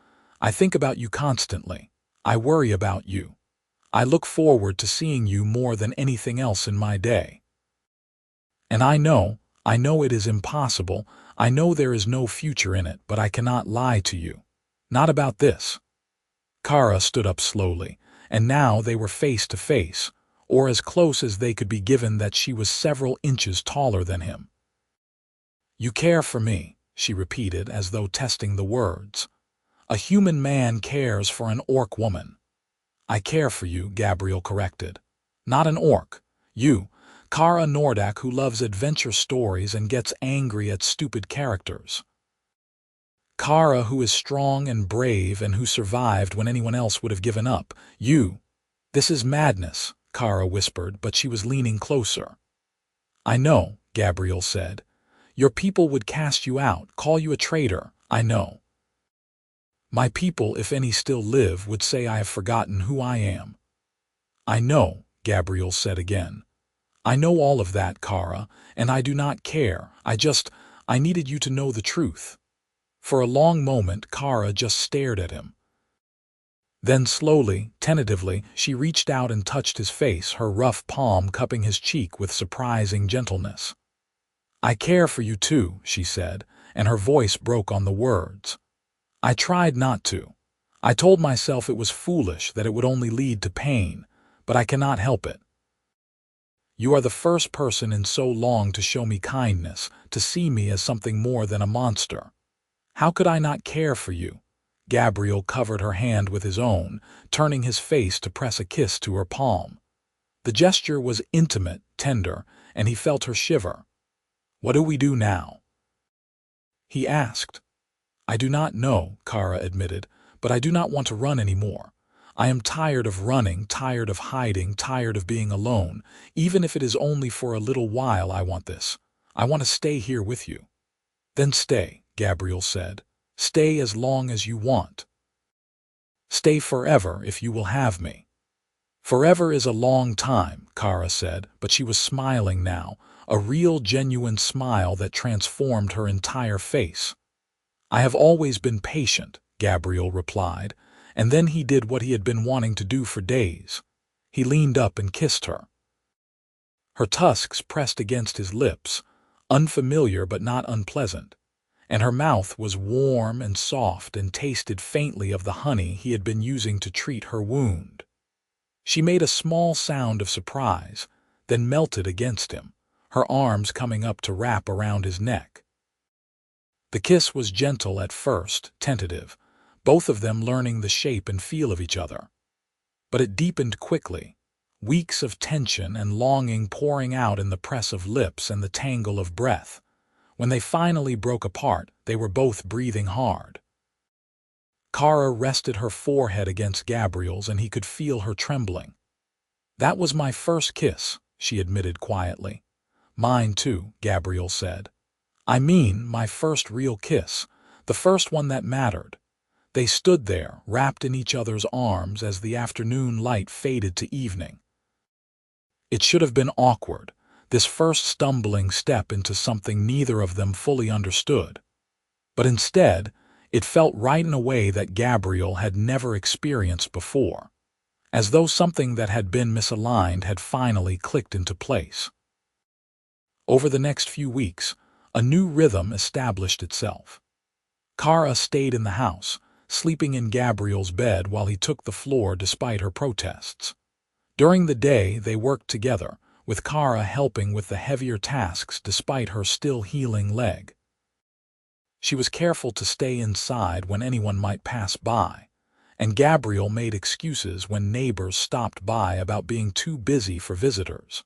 I think about you constantly. I worry about you. I look forward to seeing you more than anything else in my day. And I know it is impossible. I know there is no future in it, but I cannot lie to you. Not about this. Cara stood up slowly, and now they were face to face, or as close as they could be given that she was several inches taller than him. You care for me, she repeated as though testing the words. A human man cares for an orc woman. I care for you, Gabriel corrected. Not an orc. You, Cara Nordak, who loves adventure stories and gets angry at stupid characters. Cara, who is strong and brave and who survived when anyone else would have given up. You. This is madness, Cara whispered, but she was leaning closer. I know, Gabriel said. Your people would cast you out, call you a traitor, I know. My people, if any still live, would say I have forgotten who I am. I know, Gabriel said again. I know all of that, Cara, and I do not care. I needed you to know the truth. For a long moment, Cara just stared at him. Then slowly, tentatively, she reached out and touched his face, her rough palm cupping his cheek with surprising gentleness. I care for you too, she said, and her voice broke on the words. I tried not to. I told myself it was foolish, that it would only lead to pain, but I cannot help it. You are the first person in so long to show me kindness, to see me as something more than a monster. How could I not care for you? Gabriel covered her hand with his own, turning his face to press a kiss to her palm. The gesture was intimate, tender, and he felt her shiver. What do we do now? He asked. I do not know, Cara admitted, but I do not want to run anymore. I am tired of running, tired of hiding, tired of being alone. Even if it is only for a little while, I want this. I want to stay here with you. Then stay, Gabriel said. Stay as long as you want. Stay forever if you will have me. Forever is a long time, Cara said, but she was smiling now, a real genuine smile that transformed her entire face. I have always been patient, Gabriel replied, and then he did what he had been wanting to do for days. He leaned up and kissed her. Her tusks pressed against his lips, unfamiliar but not unpleasant, and her mouth was warm and soft and tasted faintly of the honey he had been using to treat her wound. She made a small sound of surprise, then melted against him, her arms coming up to wrap around his neck. The kiss was gentle at first, tentative, both of them learning the shape and feel of each other. But it deepened quickly, weeks of tension and longing pouring out in the press of lips and the tangle of breath. When they finally broke apart, they were both breathing hard. Cara rested her forehead against Gabriel's and he could feel her trembling. "That was my first kiss," she admitted quietly. "Mine too," Gabriel said. "I mean, my first real kiss, the first one that mattered." They stood there, wrapped in each other's arms as the afternoon light faded to evening. It should have been awkward, this first stumbling step into something neither of them fully understood. But instead, it felt right in a way that Gabriel had never experienced before, as though something that had been misaligned had finally clicked into place. Over the next few weeks, a new rhythm established itself. Cara stayed in the house, sleeping in Gabriel's bed while he took the floor despite her protests. During the day, they worked together, with Cara helping with the heavier tasks despite her still healing leg. She was careful to stay inside when anyone might pass by, and Gabriel made excuses when neighbors stopped by about being too busy for visitors.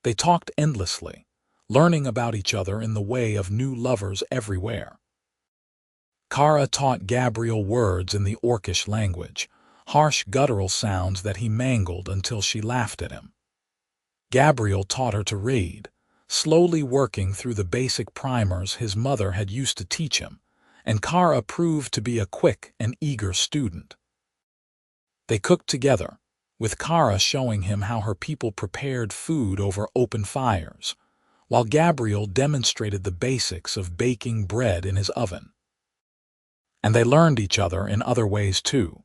They talked endlessly, learning about each other in the way of new lovers everywhere. Cara taught Gabriel words in the Orcish language, harsh guttural sounds that he mangled until she laughed at him. Gabriel taught her to read, slowly working through the basic primers his mother had used to teach him, and Cara proved to be a quick and eager student. They cooked together, with Cara showing him how her people prepared food over open fires, while Gabriel demonstrated the basics of baking bread in his oven. And they learned each other in other ways too,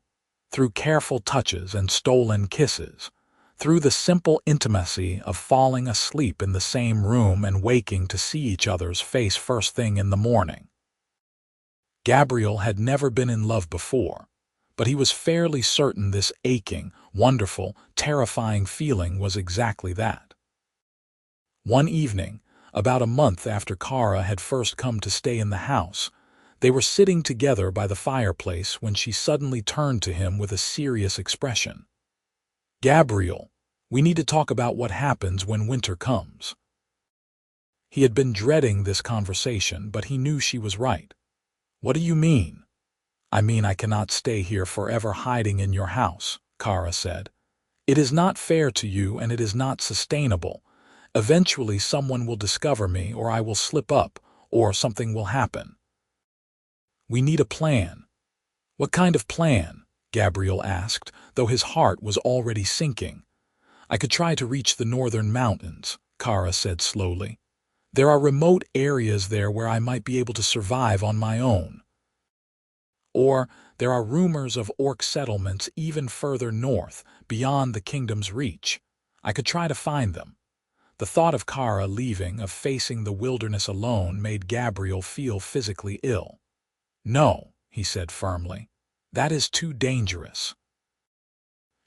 through careful touches and stolen kisses, through the simple intimacy of falling asleep in the same room and waking to see each other's face first thing in the morning. Gabriel had never been in love before, but he was fairly certain this aching, wonderful, terrifying feeling was exactly that. One evening, about a month after Cara had first come to stay in the house, they were sitting together by the fireplace when she suddenly turned to him with a serious expression. "Gabriel, we need to talk about what happens when winter comes." He had been dreading this conversation, but he knew she was right. "What do you mean?" "I mean I cannot stay here forever hiding in your house," Cara said. "It is not fair to you and it is not sustainable. Eventually someone will discover me, or I will slip up, or something will happen. We need a plan." "What kind of plan?" Gabriel asked, though his heart was already sinking. "I could try to reach the northern mountains," Cara said slowly. "There are remote areas there where I might be able to survive on my own. Or there are rumors of orc settlements even further north, beyond the kingdom's reach. I could try to find them." The thought of Cara leaving, of facing the wilderness alone, made Gabriel feel physically ill. "No," he said firmly. "That is too dangerous.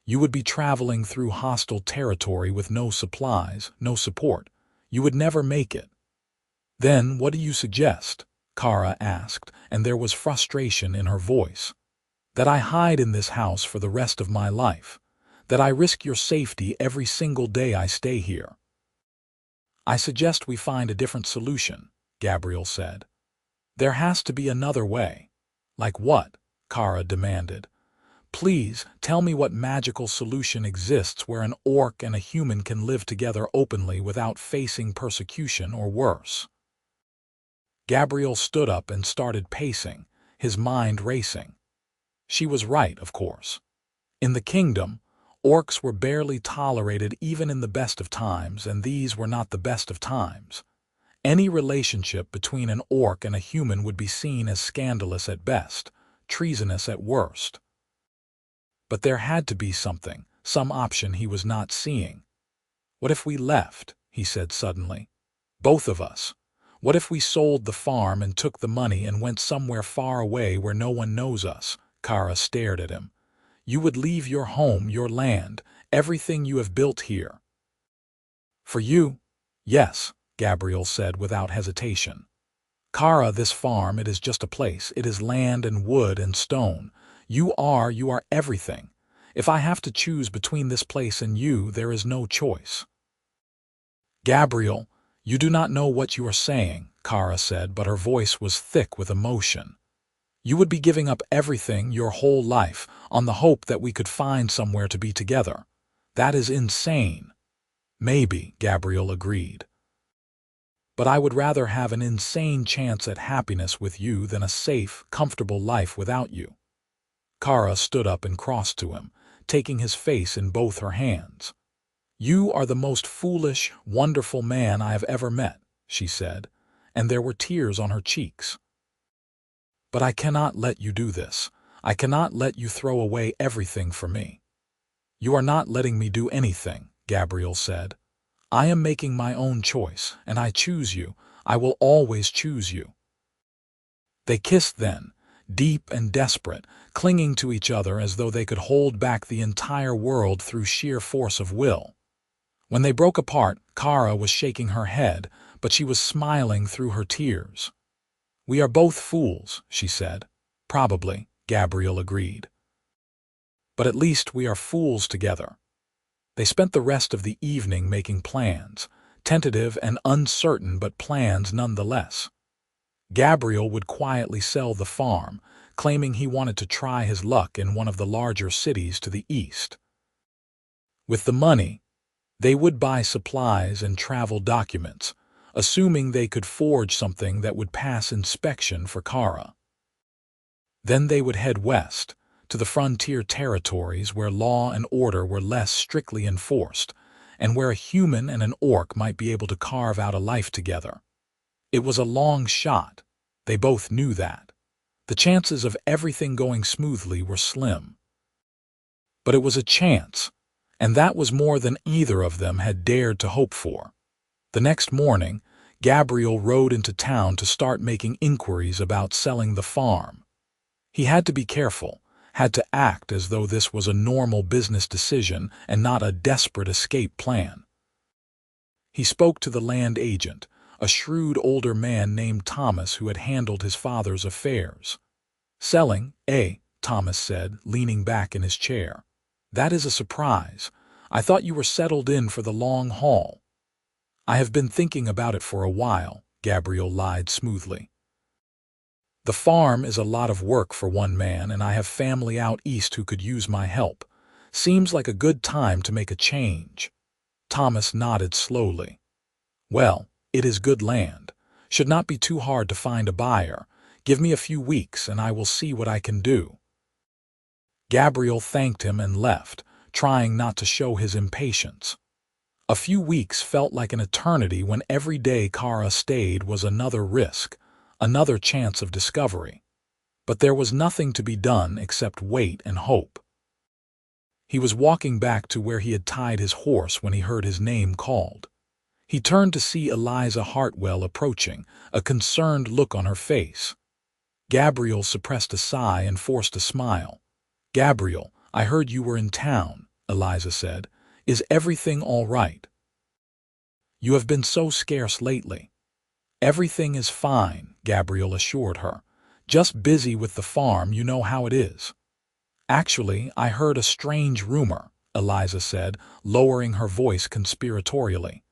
You would be traveling through hostile territory with no supplies, no support. You would never make it." "Then what do you suggest?" Cara asked, and there was frustration in her voice. "That I hide in this house for the rest of my life. That I risk your safety every single day I stay here." "I suggest we find a different solution," Gabriel said. "There has to be another way." "Like what?" Cara demanded. "Please, tell me what magical solution exists where an orc and a human can live together openly without facing persecution or worse." Gabriel stood up and started pacing, his mind racing. She was right, of course. In the kingdom, orcs were barely tolerated even in the best of times, and these were not the best of times. Any relationship between an orc and a human would be seen as scandalous at best, treasonous at worst. But there had to be something, some option he was not seeing. "What if we left?" he said suddenly. "Both of us. What if we sold the farm and took the money and went somewhere far away where no one knows us?" Cara stared at him. "You would leave your home, your land, everything you have built here." "For you? Yes," Gabriel said without hesitation. "Cara, this farm, it is just a place. It is land and wood and stone. You are everything. If I have to choose between this place and you, there is no choice." "Gabriel, you do not know what you are saying," Cara said, but her voice was thick with emotion. You would be giving up everything, your whole life, on the hope that we could find somewhere to be together. That is insane." "Maybe," Gabriel agreed. "But I would rather have an insane chance at happiness with you than a safe, comfortable life without you." Cara stood up and crossed to him, taking his face in both her hands. "You are the most foolish, wonderful man I have ever met," she said, and there were tears on her cheeks. "But I cannot let you do this. I cannot let you throw away everything for me." "You are not letting me do anything," Gabriel said. "I am making my own choice, and I choose you. I will always choose you." They kissed then, deep and desperate, clinging to each other as though they could hold back the entire world through sheer force of will. When they broke apart, Cara was shaking her head, but she was smiling through her tears. "We are both fools," she said. "Probably," Gabriel agreed. "But at least we are fools together." They spent the rest of the evening making plans, tentative and uncertain, but plans nonetheless. Gabriel would quietly sell the farm, claiming he wanted to try his luck in one of the larger cities to the east. With the money, they would buy supplies and travel documents, assuming they could forge something that would pass inspection for Cara. Then they would head west, to the frontier territories where law and order were less strictly enforced, and where a human and an orc might be able to carve out a life together. It was a long shot. They both knew that. The chances of everything going smoothly were slim. But it was a chance, and that was more than either of them had dared to hope for. The next morning, Gabriel rode into town to start making inquiries about selling the farm. He had to be careful, had to act as though this was a normal business decision and not a desperate escape plan. He spoke to the land agent, a shrewd older man named Thomas who had handled his father's affairs. "Selling, eh?" Thomas said, leaning back in his chair. "That is a surprise. I thought you were settled in for the long haul." "I have been thinking about it for a while," Gabriel lied smoothly. "The farm is a lot of work for one man, and I have family out east who could use my help. Seems like a good time to make a change." Thomas nodded slowly. "Well, it is good land. Should not be too hard to find a buyer. Give me a few weeks and I will see what I can do." Gabriel thanked him and left, trying not to show his impatience. A few weeks felt like an eternity when every day Cara stayed was another risk, another chance of discovery. But there was nothing to be done except wait and hope. He was walking back to where he had tied his horse when he heard his name called. He turned to see Eliza Hartwell approaching, a concerned look on her face. Gabriel suppressed a sigh and forced a smile. "Gabriel, I heard you were in town," Eliza said. "Is everything all right?" "You have been so scarce lately." "Everything is fine," Gabriel assured her. "Just busy with the farm, you know how it is." "Actually, I heard a strange rumor," Eliza said, lowering her voice conspiratorially.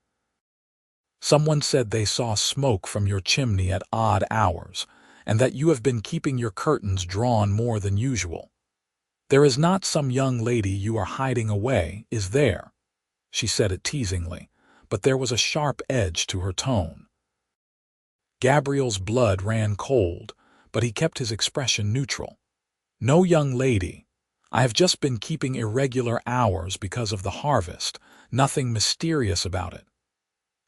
"Someone said they saw smoke from your chimney at odd hours, and that you have been keeping your curtains drawn more than usual. There is not some young lady you are hiding away, is there?" She said it teasingly, but there was a sharp edge to her tone. Gabriel's blood ran cold, but he kept his expression neutral. "No young lady. I have just been keeping irregular hours because of the harvest, nothing mysterious about it."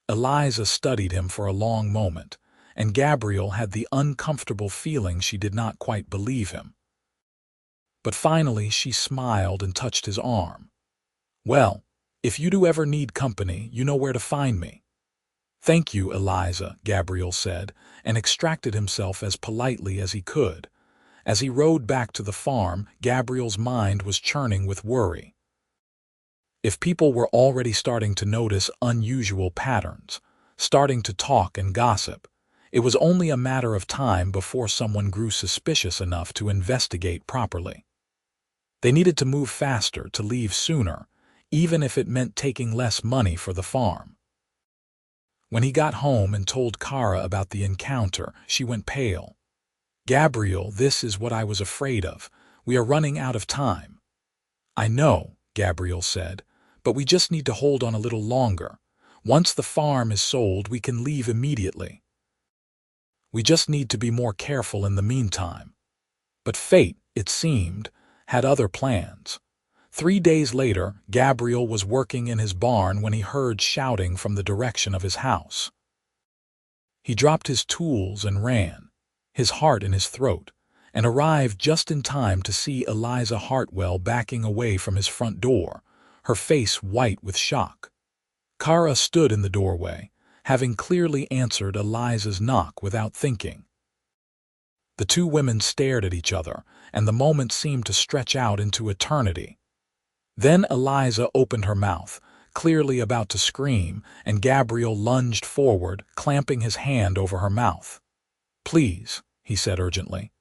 Eliza studied him for a long moment, and Gabriel had the uncomfortable feeling she did not quite believe him. But finally she smiled and touched his arm. "Well, if you do ever need company, you know where to find me." "Thank you, Eliza," Gabriel said, and extracted himself as politely as he could. As he rode back to the farm, Gabriel's mind was churning with worry. If people were already starting to notice unusual patterns, starting to talk and gossip, it was only a matter of time before someone grew suspicious enough to investigate properly. They needed to move faster, to leave sooner, even if it meant taking less money for the farm. When he got home and told Cara about the encounter, she went pale. Gabriel, this is what I was afraid of. We are running out of time. I know, Gabriel said, but we just need to hold on a little longer. Once the farm is sold, we can leave immediately. We just need to be more careful in the meantime. But fate, it seemed, had other plans. 3 days later, Gabriel was working in his barn when he heard shouting from the direction of his house. He dropped his tools and ran, his heart in his throat, and arrived just in time to see Eliza Hartwell backing away from his front door, her face white with shock. Cara stood in the doorway, having clearly answered Eliza's knock without thinking. The two women stared at each other, and the moment seemed to stretch out into eternity. Then Eliza opened her mouth, clearly about to scream, and Gabriel lunged forward, clamping his hand over her mouth. "Please," he said urgently.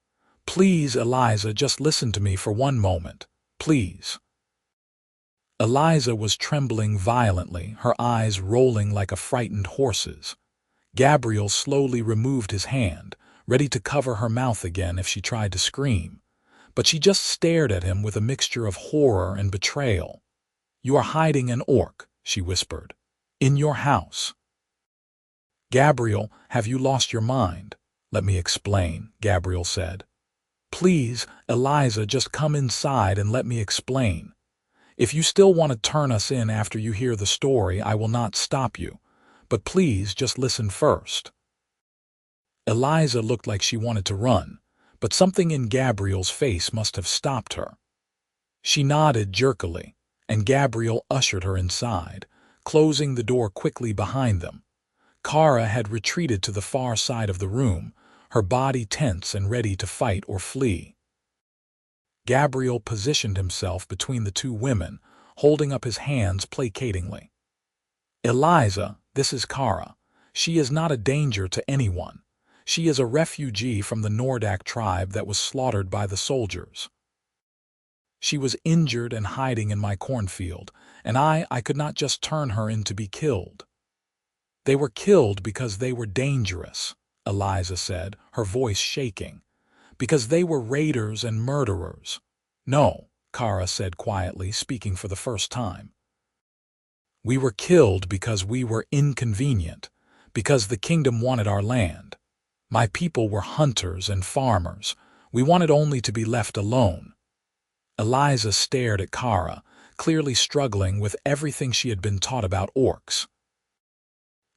"Please, Eliza, just listen to me for one moment. Please." Eliza was trembling violently, her eyes rolling like a frightened horse's. Gabriel slowly removed his hand, ready to cover her mouth again if she tried to scream. But she just stared at him with a mixture of horror and betrayal. "You are hiding an orc," she whispered. "In your house." "Gabriel, have you lost your mind?" "Let me explain," Gabriel said. "Please, Eliza, just come inside and let me explain. If you still want to turn us in after you hear the story, I will not stop you. But please just listen first." Eliza looked like she wanted to run, but something in Gabriel's face must have stopped her. She nodded jerkily, and Gabriel ushered her inside, closing the door quickly behind them. Cara had retreated to the far side of the room, her body tense and ready to fight or flee. Gabriel positioned himself between the two women, holding up his hands placatingly. "Eliza, this is Cara. She is not a danger to anyone. She is a refugee from the Nordak tribe that was slaughtered by the soldiers. She was injured and hiding in my cornfield, and I could not just turn her in to be killed." "They were killed because they were dangerous," Eliza said, her voice shaking. "Because they were raiders and murderers." "No," Cara said quietly, speaking for the first time. "We were killed because we were inconvenient, because the kingdom wanted our land. My people were hunters and farmers. We wanted only to be left alone." Eliza stared at Cara, clearly struggling with everything she had been taught about orcs.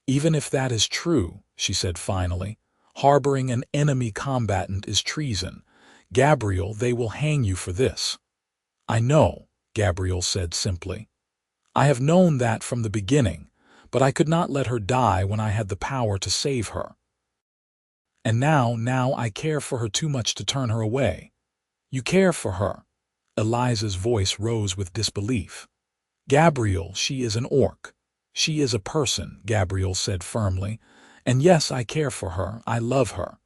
"Even if that is true," she said finally, "harboring an enemy combatant is treason. Gabriel, they will hang you for this." "I know," Gabriel said simply. "I have known that from the beginning, but I could not let her die when I had the power to save her. And now I care for her too much to turn her away." "You care for her?" Eliza's voice rose with disbelief. "Gabriel, she is an orc. She is a person," Gabriel said firmly. "And yes, I care for her. I love her."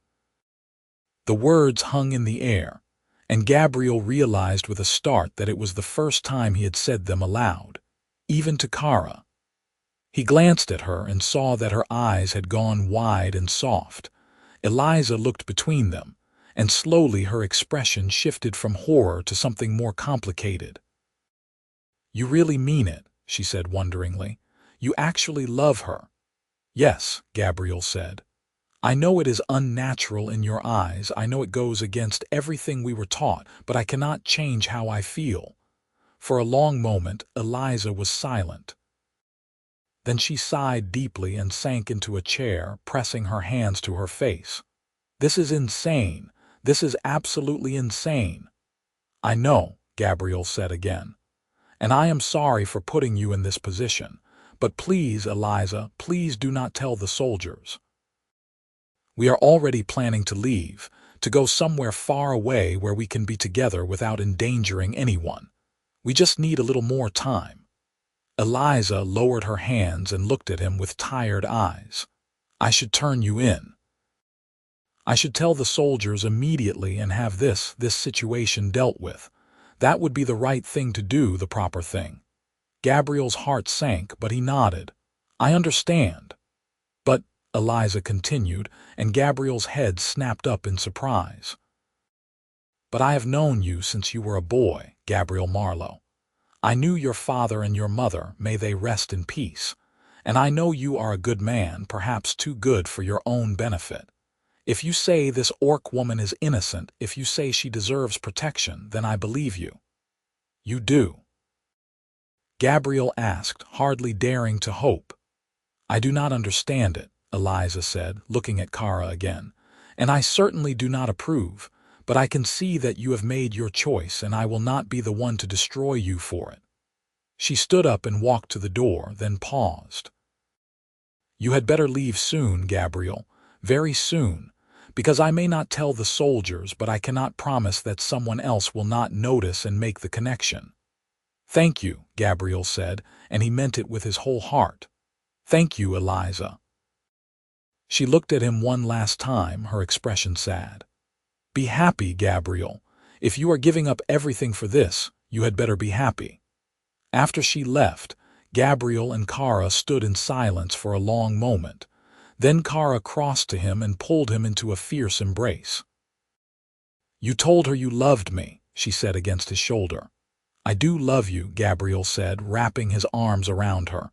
The words hung in the air, and Gabriel realized with a start that it was the first time he had said them aloud, even to Cara. He glanced at her and saw that her eyes had gone wide and soft. Eliza looked between them, and slowly her expression shifted from horror to something more complicated. "You really mean it," she said wonderingly. "You actually love her?" "Yes," Gabriel said. "I know it is unnatural in your eyes, I know it goes against everything we were taught, but I cannot change how I feel." For a long moment, Eliza was silent. Then she sighed deeply and sank into a chair, pressing her hands to her face. "This is insane. This is absolutely insane." "I know," Gabriel said again. "And I am sorry for putting you in this position. But please, Eliza, please do not tell the soldiers. We are already planning to leave, to go somewhere far away where we can be together without endangering anyone. We just need a little more time." Eliza lowered her hands and looked at him with tired eyes. "I should turn you in. I should tell the soldiers immediately and have this situation dealt with. That would be the right thing to do, the proper thing." Gabriel's heart sank, but he nodded. "I understand. But, Eliza continued, and Gabriel's head snapped up in surprise. "But I have known you since you were a boy, Gabriel Marlowe. I knew your father and your mother, may they rest in peace. And I know you are a good man, perhaps too good for your own benefit. If you say this orc woman is innocent, if you say she deserves protection, then I believe you." "You do?" Gabriel asked, hardly daring to hope. "I do not understand it," Eliza said, looking at Cara again, "and I certainly do not approve, but I can see that you have made your choice, and I will not be the one to destroy you for it." She stood up and walked to the door, then paused. "You had better leave soon, Gabriel, very soon, because I may not tell the soldiers, but I cannot promise that someone else will not notice and make the connection." "Thank you," Gabriel said, and he meant it with his whole heart. "Thank you, Eliza." She looked at him one last time, her expression sad. "Be happy, Gabriel. If you are giving up everything for this, you had better be happy." After she left, Gabriel and Cara stood in silence for a long moment. Then Cara crossed to him and pulled him into a fierce embrace. "You told her you loved me," she said against his shoulder. "I do love you," Gabriel said, wrapping his arms around her.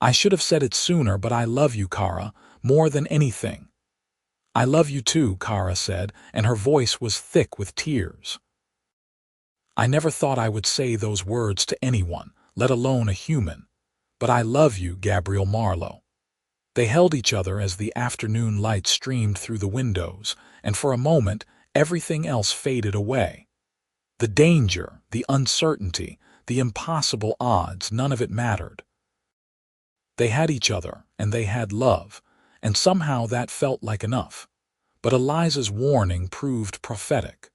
"I should have said it sooner, but I love you, Cara, more than anything." "I love you too," Cara said, and her voice was thick with tears. "I never thought I would say those words to anyone, let alone a human. But I love you, Gabriel Marlowe." They held each other as the afternoon light streamed through the windows, and for a moment everything else faded away. The danger, the uncertainty, the impossible odds, none of it mattered. They had each other, and they had love, and somehow that felt like enough. But Eliza's warning proved prophetic.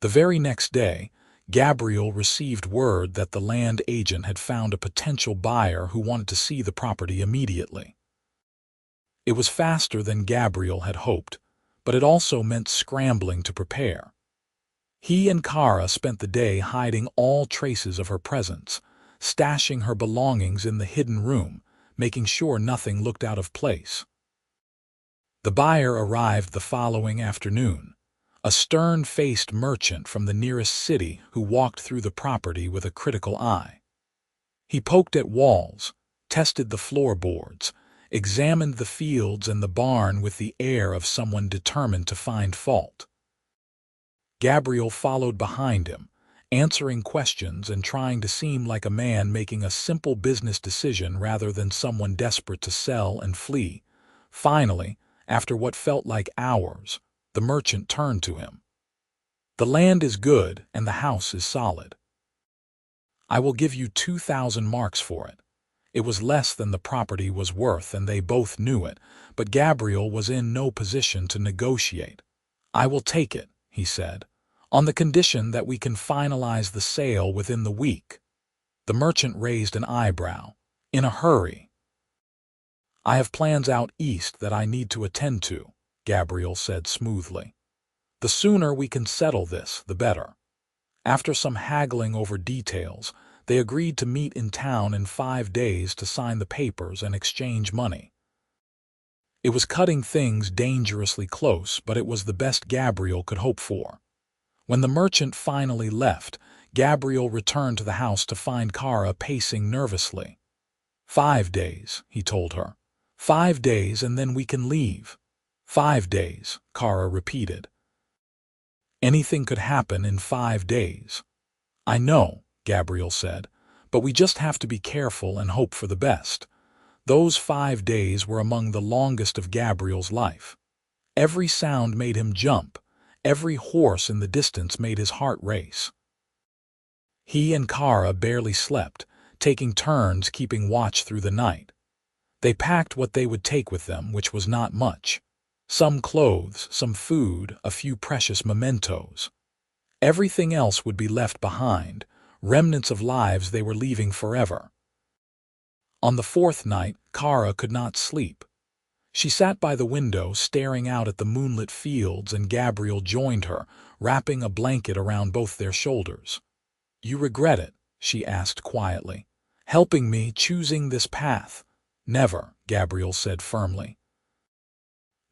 The very next day, Gabriel received word that the land agent had found a potential buyer who wanted to see the property immediately. It was faster than Gabriel had hoped, but it also meant scrambling to prepare. He and Cara spent the day hiding all traces of her presence, stashing her belongings in the hidden room, making sure nothing looked out of place. The buyer arrived the following afternoon, a stern-faced merchant from the nearest city who walked through the property with a critical eye. He poked at walls, tested the floorboards, examined the fields and the barn with the air of someone determined to find fault. Gabriel followed behind him, answering questions and trying to seem like a man making a simple business decision rather than someone desperate to sell and flee. Finally, after what felt like hours, the merchant turned to him. "The land is good and the house is solid. I will give you 2,000 marks for it." It was less than the property was worth, and they both knew it, but Gabriel was in no position to negotiate. "I will take it," he said, "on the condition that we can finalize the sale within the week." The merchant raised an eyebrow. "In a hurry?" "I have plans out east that I need to attend to," Gabriel said smoothly. "The sooner we can settle this, the better." After some haggling over details, they agreed to meet in town in 5 days to sign the papers and exchange money. It was cutting things dangerously close, but it was the best Gabriel could hope for. When the merchant finally left, Gabriel returned to the house to find Cara pacing nervously. 5 days, he told her. 5 days and then we can leave." 5 days, Cara repeated. "Anything could happen in 5 days." "I know," Gabriel said, "but we just have to be careful and hope for the best." Those 5 days were among the longest of Gabriel's life. Every sound made him jump. Every horse in the distance made his heart race. He and Cara barely slept, taking turns keeping watch through the night. They packed what they would take with them, which was not much. Some clothes, some food, a few precious mementos. Everything else would be left behind, remnants of lives they were leaving forever. On the 4th night, Cara could not sleep. She sat by the window staring out at the moonlit fields, and Gabriel joined her, wrapping a blanket around both their shoulders. "You regret it?" she asked quietly. "Helping me, choosing this path?" "Never," Gabriel said firmly.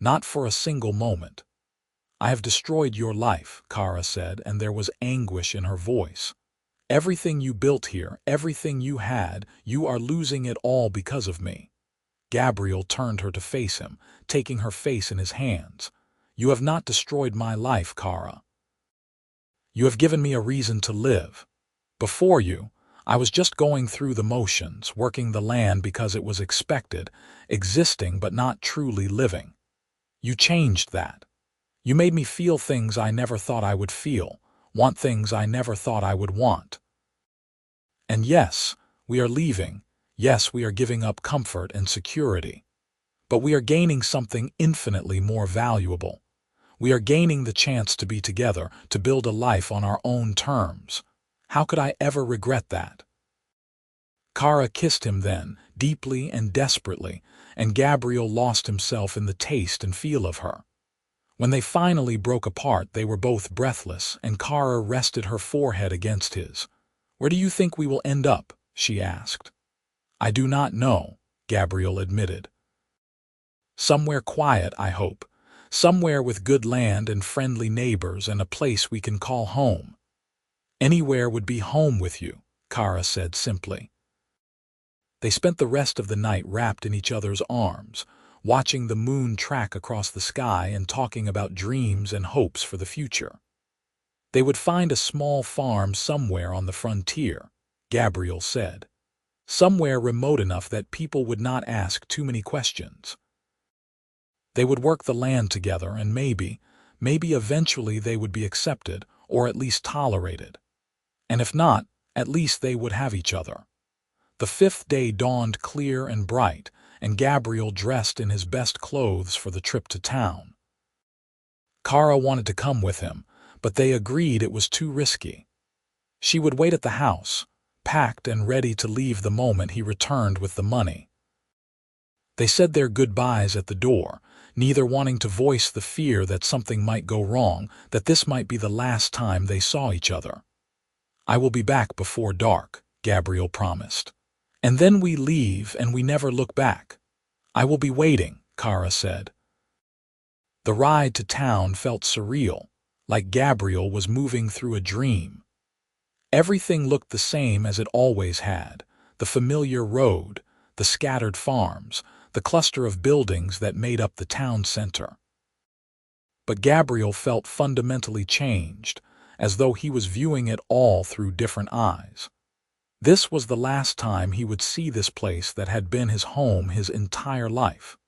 Not for a single moment. I have destroyed your life, Cara said, and there was anguish in her voice. Everything you built here, everything you had, you are losing it all because of me. Gabriel turned her to face him, taking her face in his hands. You have not destroyed my life, Cara. You have given me a reason to live. Before you, I was just going through the motions, working the land because it was expected, existing but not truly living. You changed that. You made me feel things I never thought I would feel, want things I never thought I would want. And yes, we are leaving. Yes, we are giving up comfort and security. But we are gaining something infinitely more valuable. We are gaining the chance to be together, to build a life on our own terms. How could I ever regret that? Cara kissed him then, deeply and desperately, and Gabriel lost himself in the taste and feel of her. When they finally broke apart, they were both breathless, and Cara rested her forehead against his. Where do you think we will end up? She asked. I do not know, Gabriel admitted. Somewhere quiet, I hope. Somewhere with good land and friendly neighbors and a place we can call home. Anywhere would be home with you, Cara said simply. They spent the rest of the night wrapped in each other's arms, watching the moon track across the sky and talking about dreams and hopes for the future. They would find a small farm somewhere on the frontier, Gabriel said. Somewhere remote enough that people would not ask too many questions. They would work the land together and maybe eventually they would be accepted or at least tolerated. And if not, at least they would have each other. The fifth day dawned clear and bright, and Gabriel dressed in his best clothes for the trip to town. Cara wanted to come with him, but they agreed it was too risky. She would wait at the house, packed and ready to leave the moment he returned with the money. They said their goodbyes at the door, neither wanting to voice the fear that something might go wrong, that this might be the last time they saw each other. I will be back before dark, Gabriel promised. And then we leave and we never look back. I will be waiting, Cara said. The ride to town felt surreal, like Gabriel was moving through a dream. Everything looked the same as it always had, the familiar road, the scattered farms, the cluster of buildings that made up the town center. But Gabriel felt fundamentally changed, as though he was viewing it all through different eyes. This was the last time he would see this place that had been his home his entire life.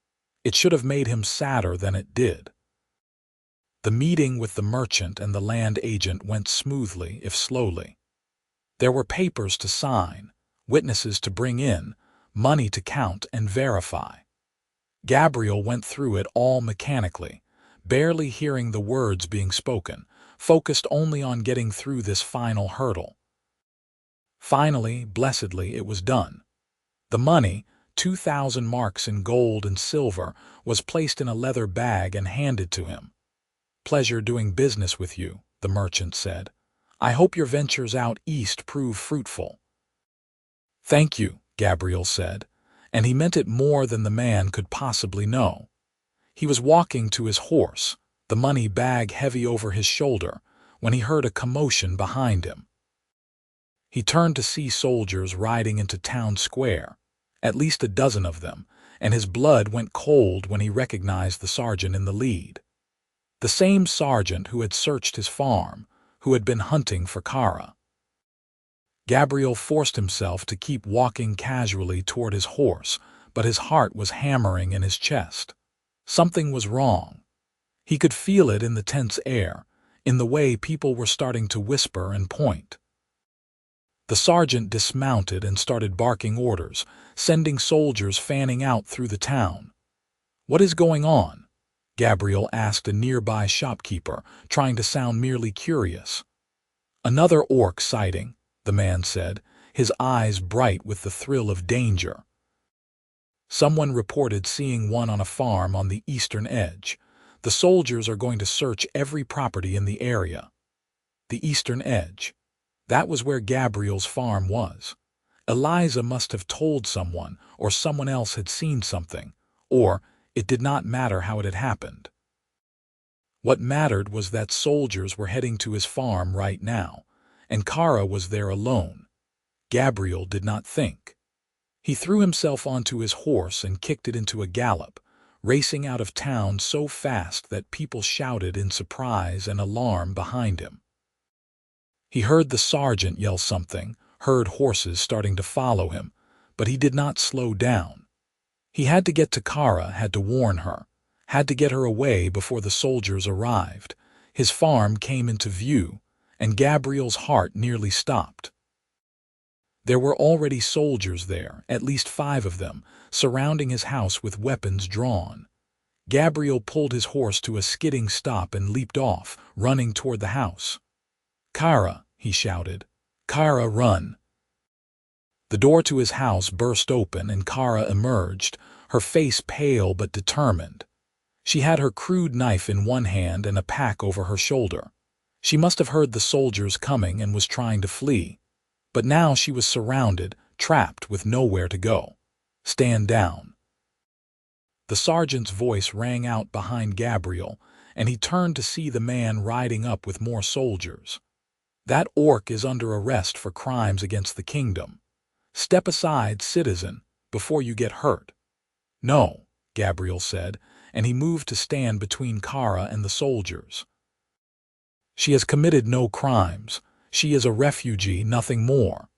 It should have made him sadder than it did. The meeting with the merchant and the land agent went smoothly, if slowly. There were papers to sign, witnesses to bring in, money to count and verify. Gabriel went through it all mechanically, barely hearing the words being spoken, focused only on getting through this final hurdle. Finally, blessedly, it was done. The money, 2,000 marks in gold and silver, was placed in a leather bag and handed to him. Pleasure doing business with you, the merchant said. I hope your ventures out east prove fruitful. Thank you, Gabriel said, and he meant it more than the man could possibly know. He was walking to his horse, the money bag heavy over his shoulder, when he heard a commotion behind him. He turned to see soldiers riding into town square, at least a dozen of them, and his blood went cold when he recognized the sergeant in the lead. The same sergeant who had searched his farm, who had been hunting for Cara. Gabriel forced himself to keep walking casually toward his horse, but his heart was hammering in his chest. Something was wrong. He could feel it in the tense air, in the way people were starting to whisper and point. The sergeant dismounted and started barking orders, sending soldiers fanning out through the town. What is going on? Gabriel asked a nearby shopkeeper, trying to sound merely curious. Another orc sighting, the man said, his eyes bright with the thrill of danger. Someone reported seeing one on a farm on the eastern edge. The soldiers are going to search every property in the area. The eastern edge. That was where Gabriel's farm was. Eliza must have told someone, or someone else had seen something, or, It did not matter how it had happened. What mattered was that soldiers were heading to his farm right now, and Cara was there alone. Gabriel did not think. He threw himself onto his horse and kicked it into a gallop, racing out of town so fast that people shouted in surprise and alarm behind him. He heard the sergeant yell something, heard horses starting to follow him, but he did not slow down. He had to get to Cara, had to warn her, had to get her away before the soldiers arrived. His farm came into view, and Gabriel's heart nearly stopped. There were already soldiers there, at least 5 of them, surrounding his house with weapons drawn. Gabriel pulled his horse to a skidding stop and leaped off, running toward the house. "Cara," he shouted. "Cara, run!" The door to his house burst open and Cara emerged, her face pale but determined. She had her crude knife in one hand and a pack over her shoulder. She must have heard the soldiers coming and was trying to flee. But now she was surrounded, trapped with nowhere to go. "Stand down." The sergeant's voice rang out behind Gabriel, and he turned to see the man riding up with more soldiers. "That orc is under arrest for crimes against the kingdom. Step aside, citizen, before you get hurt." "No," Gabriel said, and he moved to stand between Cara and the soldiers. "She has committed no crimes. She is a refugee, nothing more."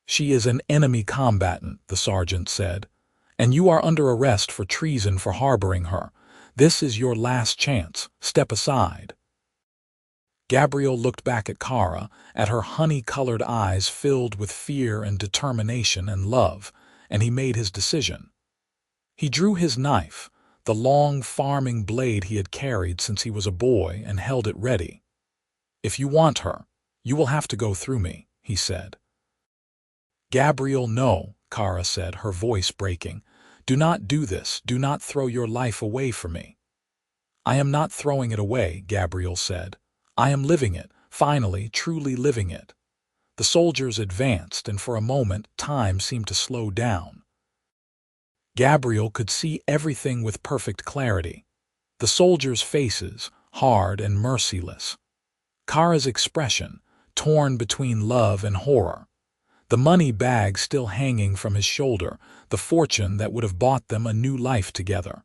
"She is an enemy combatant," the sergeant said, "and you are under arrest for treason for harboring her. This is your last chance. Step aside." Gabriel looked back at Cara, at her honey-colored eyes filled with fear and determination and love, and he made his decision. He drew his knife, the long farming blade he had carried since he was a boy, and held it ready. "If you want her, you will have to go through me," he said. "Gabriel, no," Cara said, her voice breaking. "Do not do this. Do not throw your life away for me." "I am not throwing it away," Gabriel said. "I am living it, finally, truly living it." The soldiers advanced, and for a moment time seemed to slow down. Gabriel could see everything with perfect clarity. The soldiers' faces, hard and merciless. Cara's expression, torn between love and horror. The money bag still hanging from his shoulder, the fortune that would have bought them a new life together.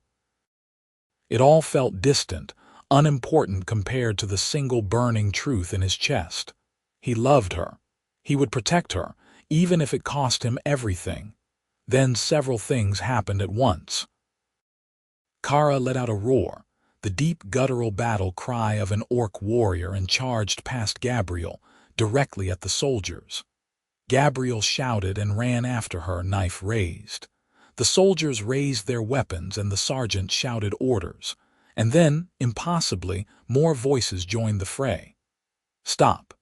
It all felt distant, unimportant compared to the single burning truth in his chest. He loved her. He would protect her, even if it cost him everything. Then several things happened at once. Cara let out a roar, the deep guttural battle cry of an orc warrior, and charged past Gabriel, directly at the soldiers. Gabriel shouted and ran after her, knife raised. The soldiers raised their weapons and the sergeant shouted orders. And then, impossibly, more voices joined the fray. "Stop.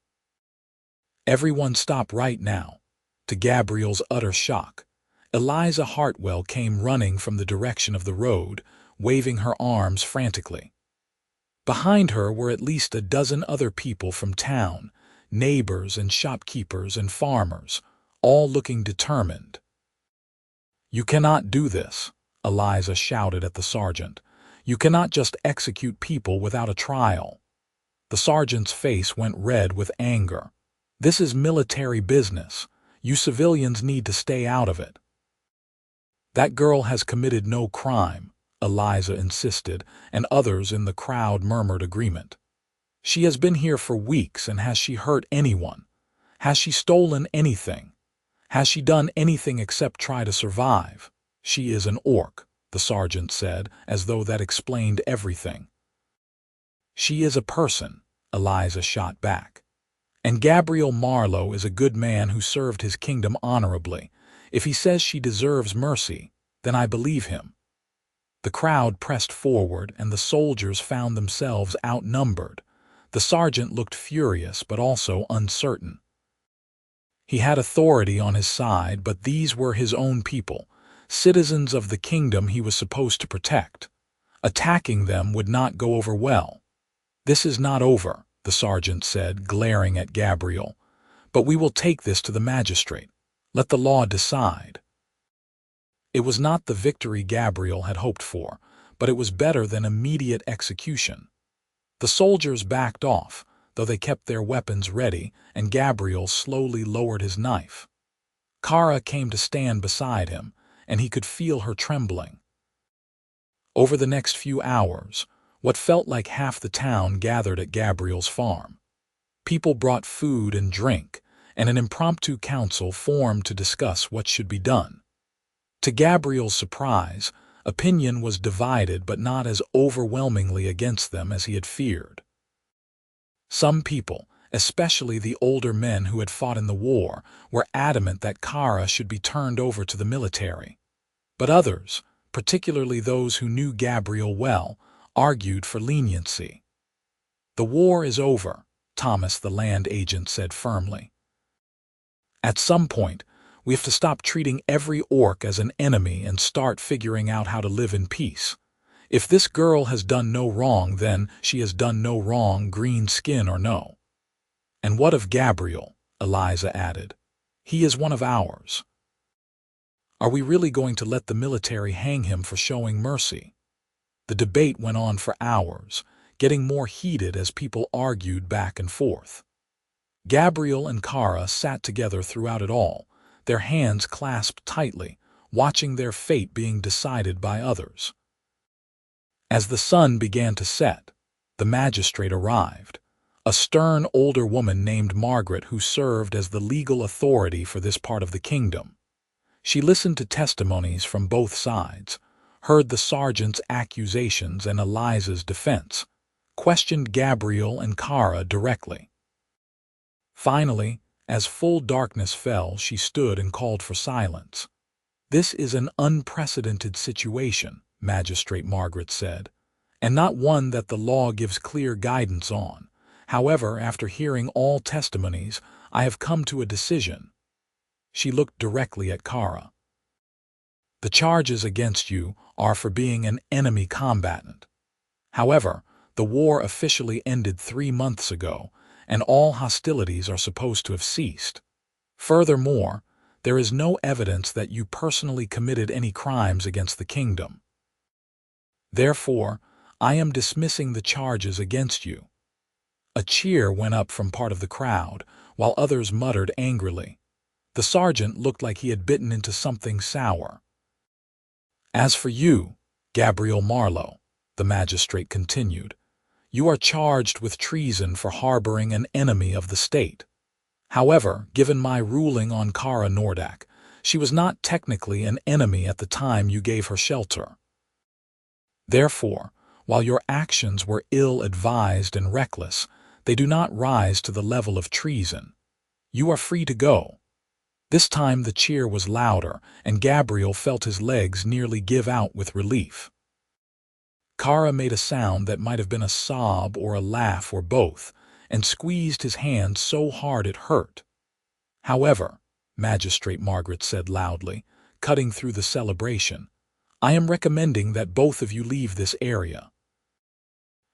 Everyone stop right now." To Gabriel's utter shock, Eliza Hartwell came running from the direction of the road, waving her arms frantically. Behind her were at least a dozen other people from town, neighbors and shopkeepers and farmers, all looking determined. "You cannot do this," Eliza shouted at the sergeant. "You cannot just execute people without a trial." The sergeant's face went red with anger. "This is military business. You civilians need to stay out of it." "That girl has committed no crime," Eliza insisted, and others in the crowd murmured agreement. "She has been here for weeks, and has she hurt anyone? Has she stolen anything? Has she done anything except try to survive? She is an orc," the sergeant said, as though that explained everything. "She is a person," Eliza shot back. "And Gabriel Marlowe is a good man who served his kingdom honorably. If he says she deserves mercy, then I believe him." The crowd pressed forward, and the soldiers found themselves outnumbered. The sergeant looked furious but also uncertain. He had authority on his side, but these were his own people, citizens of the kingdom he was supposed to protect. Attacking them would not go over well. "This is not over," the sergeant said, glaring at Gabriel. "But we will take this to the magistrate. Let the law decide." It was not the victory Gabriel had hoped for, but it was better than immediate execution. The soldiers backed off, though they kept their weapons ready, and Gabriel slowly lowered his knife. Cara came to stand beside him, and he could feel her trembling. Over the next few hours, what felt like half the town gathered at Gabriel's farm. People brought food and drink, and an impromptu council formed to discuss what should be done. To Gabriel's surprise, opinion was divided but not as overwhelmingly against them as he had feared. Some people, especially the older men who had fought in the war, were adamant that Cara should be turned over to the military. But others, particularly those who knew Gabriel well, argued for leniency. "The war is over," Thomas the land agent said firmly. "At some point, we have to stop treating every orc as an enemy and start figuring out how to live in peace. If this girl has done no wrong, then she has done no wrong, green skin or no." "And what of Gabriel?" Eliza added. "He is one of ours. Are we really going to let the military hang him for showing mercy?" The debate went on for hours, getting more heated as people argued back and forth. Gabriel and Cara sat together throughout it all, their hands clasped tightly, watching their fate being decided by others. As the sun began to set, the magistrate arrived, a stern older woman named Margaret who served as the legal authority for this part of the kingdom. She listened to testimonies from both sides, heard the sergeant's accusations and Eliza's defense, questioned Gabriel and Cara directly. Finally, as full darkness fell, she stood and called for silence. "This is an unprecedented situation," Magistrate Margaret said, "and not one that the law gives clear guidance on. However, after hearing all testimonies, I have come to a decision." She looked directly at Cara. "The charges against you are for being an enemy combatant. However, the war officially ended 3 months ago, and all hostilities are supposed to have ceased. Furthermore, there is no evidence that you personally committed any crimes against the kingdom. Therefore, I am dismissing the charges against you." A cheer went up from part of the crowd, while others muttered angrily. The sergeant looked like he had bitten into something sour. "As for you, Gabriel Marlowe," the magistrate continued, "you are charged with treason for harboring an enemy of the state. However, given my ruling on Cara Nordak, she was not technically an enemy at the time you gave her shelter. Therefore, while your actions were ill-advised and reckless, they do not rise to the level of treason. You are free to go." This time the cheer was louder, and Gabriel felt his legs nearly give out with relief. Cara made a sound that might have been a sob or a laugh or both, and squeezed his hand so hard it hurt. "However," Magistrate Margaret said loudly, cutting through the celebration, "I am recommending that both of you leave this area.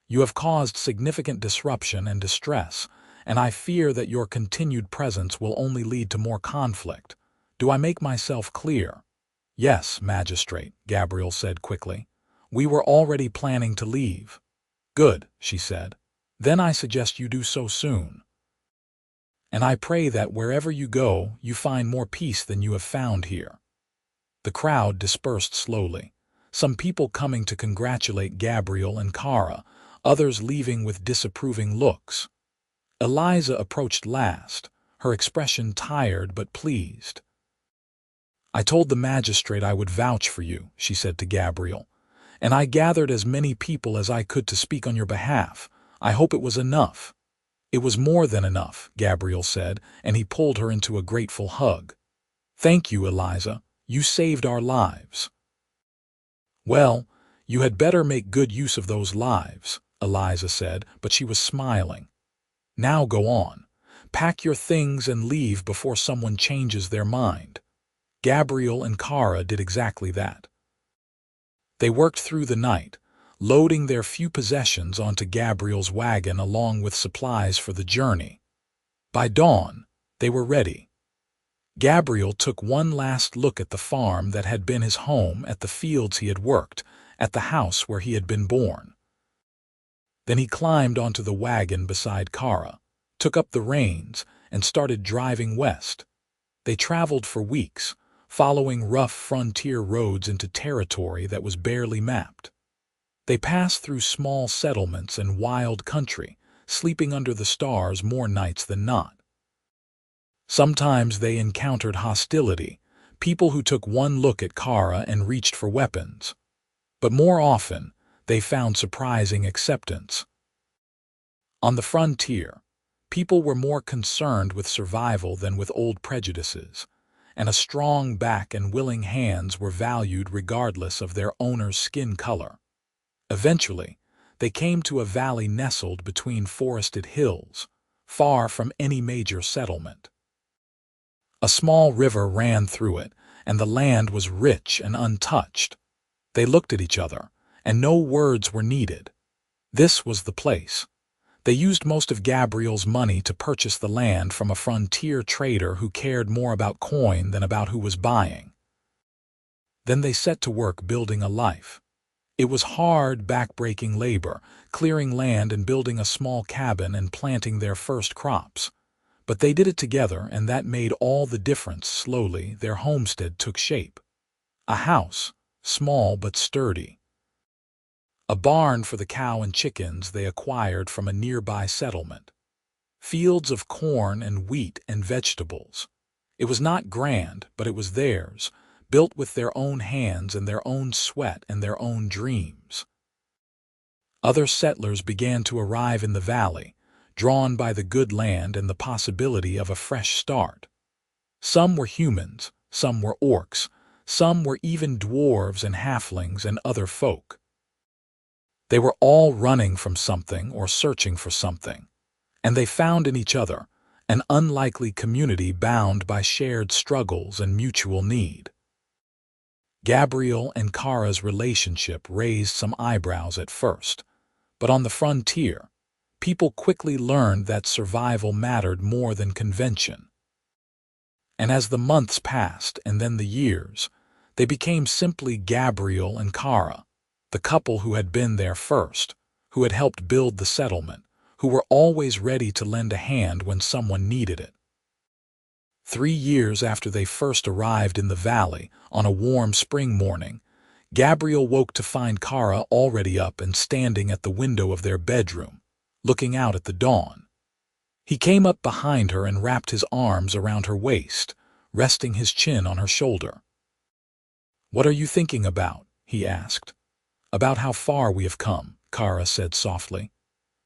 You have caused significant disruption and distress, and I fear that your continued presence will only lead to more conflict. Do I make myself clear?" "Yes, Magistrate," Gabriel said quickly. "We were already planning to leave." "Good," she said. "Then I suggest you do so soon. And I pray that wherever you go, you find more peace than you have found here." The crowd dispersed slowly, some people coming to congratulate Gabriel and Cara, others leaving with disapproving looks. Eliza approached last, her expression tired but pleased. "I told the magistrate I would vouch for you," she said to Gabriel, "and I gathered as many people as I could to speak on your behalf. I hope it was enough." "It was more than enough," Gabriel said, and he pulled her into a grateful hug. "Thank you, Eliza. You saved our lives." "Well, you had better make good use of those lives," Eliza said, but she was smiling. "Now go on. Pack your things and leave before someone changes their mind." Gabriel and Cara did exactly that. They worked through the night, loading their few possessions onto Gabriel's wagon along with supplies for the journey. By dawn, they were ready. Gabriel took one last look at the farm that had been his home, at the fields he had worked, at the house where he had been born. Then he climbed onto the wagon beside Cara, took up the reins, and started driving west. They traveled for weeks, following rough frontier roads into territory that was barely mapped. They passed through small settlements and wild country, sleeping under the stars more nights than not. Sometimes they encountered hostility, people who took one look at Cara and reached for weapons. But more often, they found surprising acceptance. On the frontier, people were more concerned with survival than with old prejudices, and a strong back and willing hands were valued regardless of their owner's skin color. Eventually, they came to a valley nestled between forested hills, far from any major settlement. A small river ran through it, and the land was rich and untouched. They looked at each other, and no words were needed. This was the place. They used most of Gabriel's money to purchase the land from a frontier trader who cared more about coin than about who was buying. Then they set to work building a life. It was hard, back-breaking labor, clearing land and building a small cabin and planting their first crops. But they did it together, and that made all the difference. Slowly, their homestead took shape. A house, small but sturdy. A barn for the cow and chickens they acquired from a nearby settlement. Fields of corn and wheat and vegetables. It was not grand, but it was theirs, built with their own hands and their own sweat and their own dreams. Other settlers began to arrive in the valley, drawn by the good land and the possibility of a fresh start. Some were humans, some were orcs, some were even dwarves and halflings and other folk. They were all running from something or searching for something, and they found in each other an unlikely community bound by shared struggles and mutual need. Gabriel and Cara's relationship raised some eyebrows at first, but on the frontier, people quickly learned that survival mattered more than convention. And as the months passed and then the years, they became simply Gabriel and Cara, the couple who had been there first, who had helped build the settlement, who were always ready to lend a hand when someone needed it. 3 years after they first arrived in the valley, on a warm spring morning, Gabriel woke to find Cara already up and standing at the window of their bedroom, looking out at the dawn. He came up behind her and wrapped his arms around her waist, resting his chin on her shoulder. "What are you thinking about?" he asked. "About how far we have come," Cara said softly.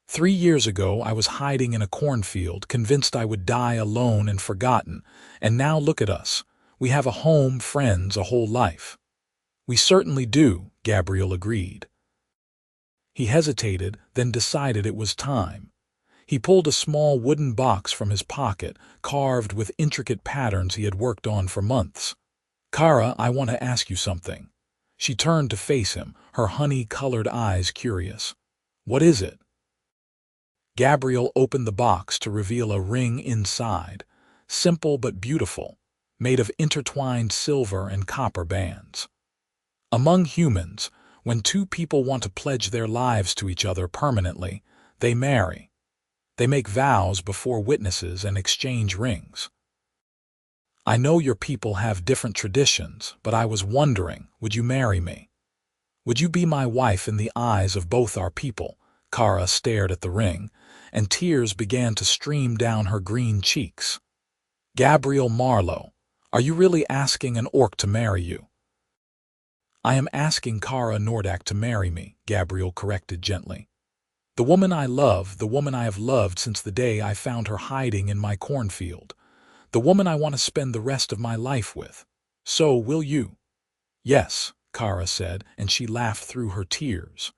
3 years ago I was hiding in a cornfield, convinced I would die alone and forgotten, and now look at us. We have a home, friends, a whole life." "We certainly do," Gabriel agreed. He hesitated, then decided it was time. He pulled a small wooden box from his pocket, carved with intricate patterns he had worked on for months. "Cara, I want to ask you something." She turned to face him, her honey-colored eyes curious. "What is it?" Gabriel opened the box to reveal a ring inside, simple but beautiful, made of intertwined silver and copper bands. Among humans, when two people want to pledge their lives to each other permanently, they marry. They make vows before witnesses and exchange rings. "I know your people have different traditions, but I was wondering, would you marry me? Would you be my wife in the eyes of both our people?" Cara stared at the ring, and tears began to stream down her green cheeks. "Gabriel Marlowe, are you really asking an orc to marry you?" "I am asking Cara Nordak to marry me," Gabriel corrected gently. "The woman I love, the woman I have loved since the day I found her hiding in my cornfield. The woman I want to spend the rest of my life with. So, will you?" "Yes," Cara said, and she laughed through her tears.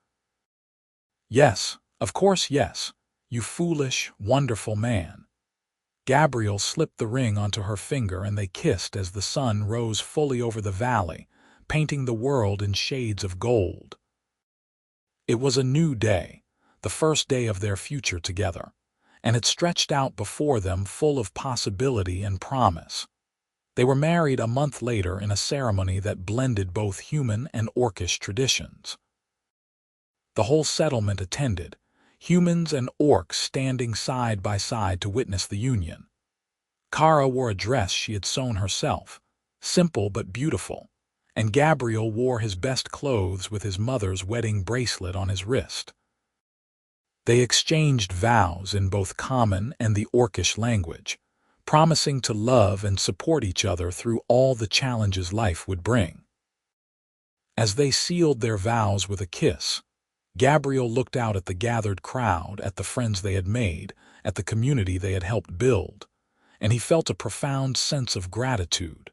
"Yes, of course yes, you foolish, wonderful man." Gabriel slipped the ring onto her finger and they kissed as the sun rose fully over the valley, painting the world in shades of gold. It was a new day, the first day of their future together, and it stretched out before them full of possibility and promise. They were married a month later in a ceremony that blended both human and orcish traditions. The whole settlement attended, humans and orcs standing side by side to witness the union. Cara wore a dress she had sewn herself, simple but beautiful, and Gabriel wore his best clothes with his mother's wedding bracelet on his wrist. They exchanged vows in both common and the orcish language, promising to love and support each other through all the challenges life would bring. As they sealed their vows with a kiss, Gabriel looked out at the gathered crowd, at the friends they had made, at the community they had helped build, and he felt a profound sense of gratitude.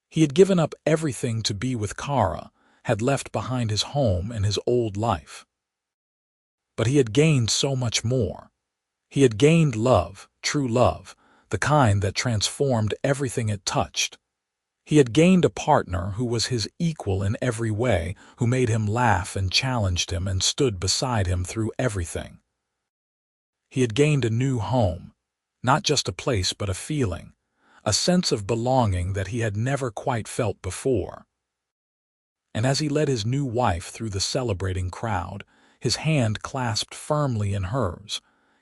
He had given up everything to be with Cara, had left behind his home and his old life. But he had gained so much more. He had gained love, true love, the kind that transformed everything it touched. He had gained a partner who was his equal in every way, who made him laugh and challenged him and stood beside him through everything. He had gained a new home, not just a place but a feeling, a sense of belonging that he had never quite felt before. And as he led his new wife through the celebrating crowd, his hand clasped firmly in hers,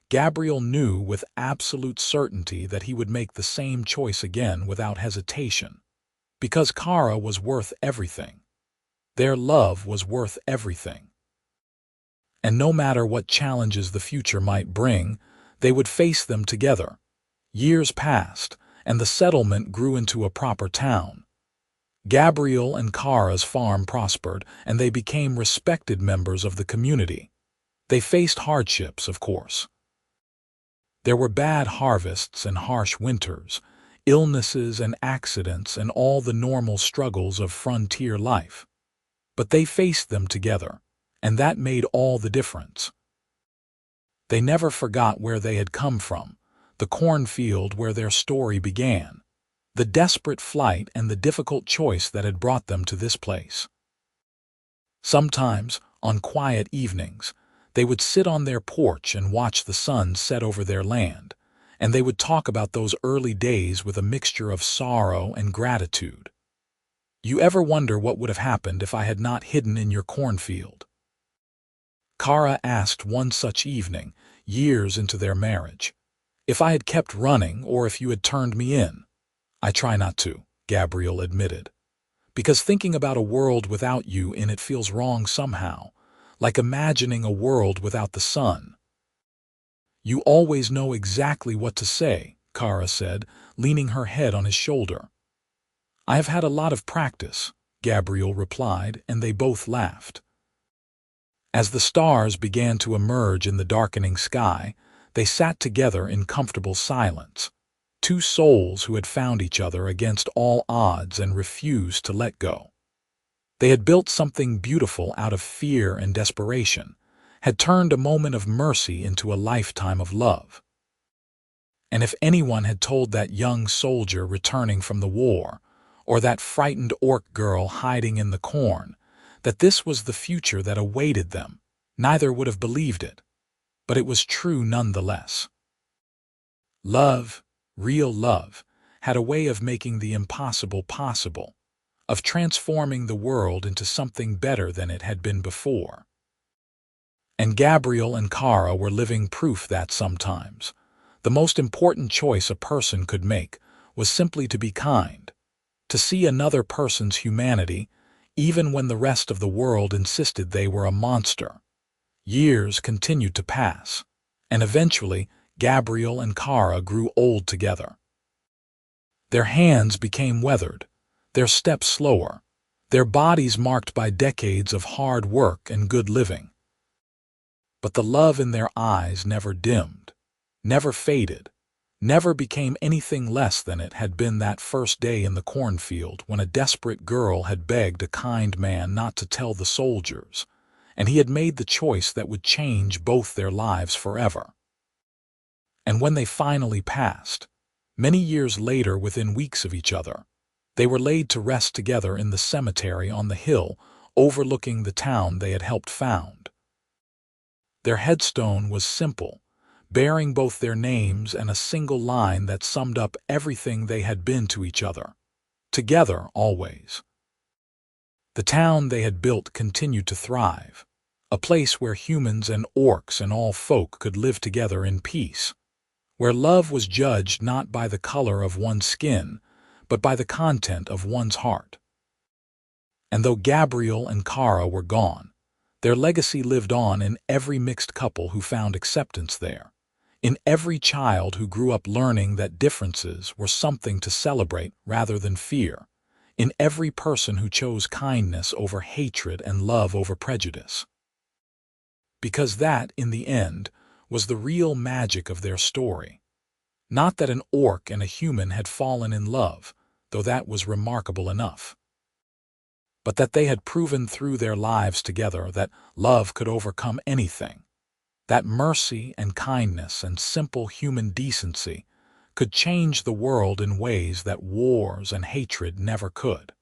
Gabriel knew with absolute certainty that he would make the same choice again without hesitation. Because Cara was worth everything. Their love was worth everything. And no matter what challenges the future might bring, they would face them together. Years passed, and the settlement grew into a proper town. Gabriel and Cara's farm prospered, and they became respected members of the community. They faced hardships, of course. There were bad harvests and harsh winters, illnesses and accidents and all the normal struggles of frontier life. But they faced them together, and that made all the difference. They never forgot where they had come from, the cornfield where their story began, the desperate flight and the difficult choice that had brought them to this place. Sometimes, on quiet evenings, they would sit on their porch and watch the sun set over their land, and they would talk about those early days with a mixture of sorrow and gratitude. You ever wonder what would have happened if I had not hidden in your cornfield? Cara asked one such evening, years into their marriage. If I had kept running, or if you had turned me in. I try not to, Gabriel admitted. Because thinking about a world without you in it feels wrong somehow, like imagining a world without the sun. You always know exactly what to say, Cara said, leaning her head on his shoulder. I have had a lot of practice, Gabriel replied, and they both laughed. As the stars began to emerge in the darkening sky, they sat together in comfortable silence, two souls who had found each other against all odds and refused to let go. They had built something beautiful out of fear and desperation, had turned a moment of mercy into a lifetime of love. And if anyone had told that young soldier returning from the war, or that frightened orc girl hiding in the corn, that this was the future that awaited them, neither would have believed it. But it was true nonetheless. Love, real love, had a way of making the impossible possible, of transforming the world into something better than it had been before. And Gabriel and Cara were living proof that sometimes the most important choice a person could make was simply to be kind, to see another person's humanity, even when the rest of the world insisted they were a monster. Years continued to pass, and eventually Gabriel and Cara grew old together. Their hands became weathered, their steps slower, their bodies marked by decades of hard work and good living. But the love in their eyes never dimmed, never faded, never became anything less than it had been that first day in the cornfield when a desperate girl had begged a kind man not to tell the soldiers, and he had made the choice that would change both their lives forever. And when they finally passed, many years later within weeks of each other, they were laid to rest together in the cemetery on the hill overlooking the town they had helped found. Their headstone was simple, bearing both their names and a single line that summed up everything they had been to each other. Together always. The town they had built continued to thrive, a place where humans and orcs and all folk could live together in peace, where love was judged not by the color of one's skin, but by the content of one's heart. And though Gabriel and Cara were gone, their legacy lived on in every mixed couple who found acceptance there, in every child who grew up learning that differences were something to celebrate rather than fear, in every person who chose kindness over hatred and love over prejudice. Because that, in the end, was the real magic of their story. Not that an orc and a human had fallen in love, though that was remarkable enough, but that they had proven through their lives together that love could overcome anything, that mercy and kindness and simple human decency could change the world in ways that wars and hatred never could.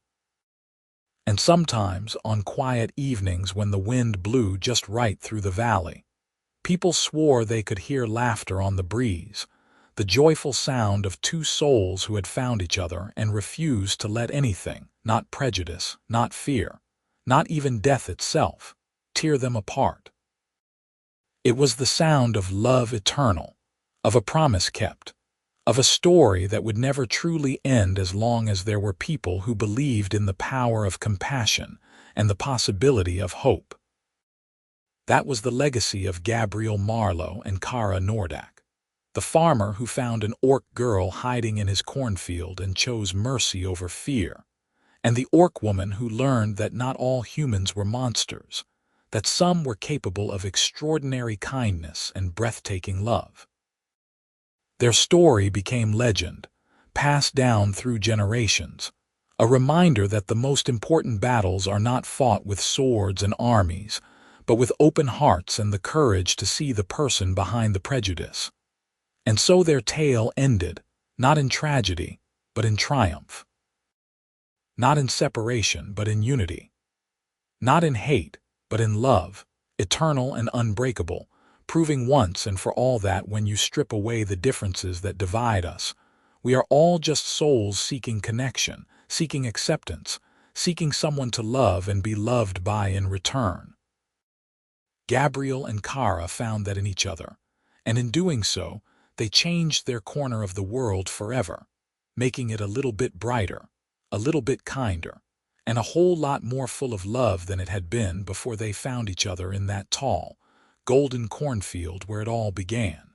And sometimes, on quiet evenings when the wind blew just right through the valley, people swore they could hear laughter on the breeze, the joyful sound of two souls who had found each other and refused to let anything, not prejudice, not fear, not even death itself, tear them apart. It was the sound of love eternal, of a promise kept, of a story that would never truly end as long as there were people who believed in the power of compassion and the possibility of hope. That was the legacy of Gabriel Marlowe and Cara Nordak, the farmer who found an orc girl hiding in his cornfield and chose mercy over fear, and the orc woman who learned that not all humans were monsters, that some were capable of extraordinary kindness and breathtaking love. Their story became legend, passed down through generations, a reminder that the most important battles are not fought with swords and armies, but with open hearts and the courage to see the person behind the prejudice. And so their tale ended, not in tragedy, but in triumph. Not in separation, but in unity. Not in hate, but in love, eternal and unbreakable, proving once and for all that when you strip away the differences that divide us, we are all just souls seeking connection, seeking acceptance, seeking someone to love and be loved by in return. Gabriel and Cara found that in each other, and in doing so, they changed their corner of the world forever, making it a little bit brighter, a little bit kinder, and a whole lot more full of love than it had been before they found each other in that tall, golden cornfield where it all began.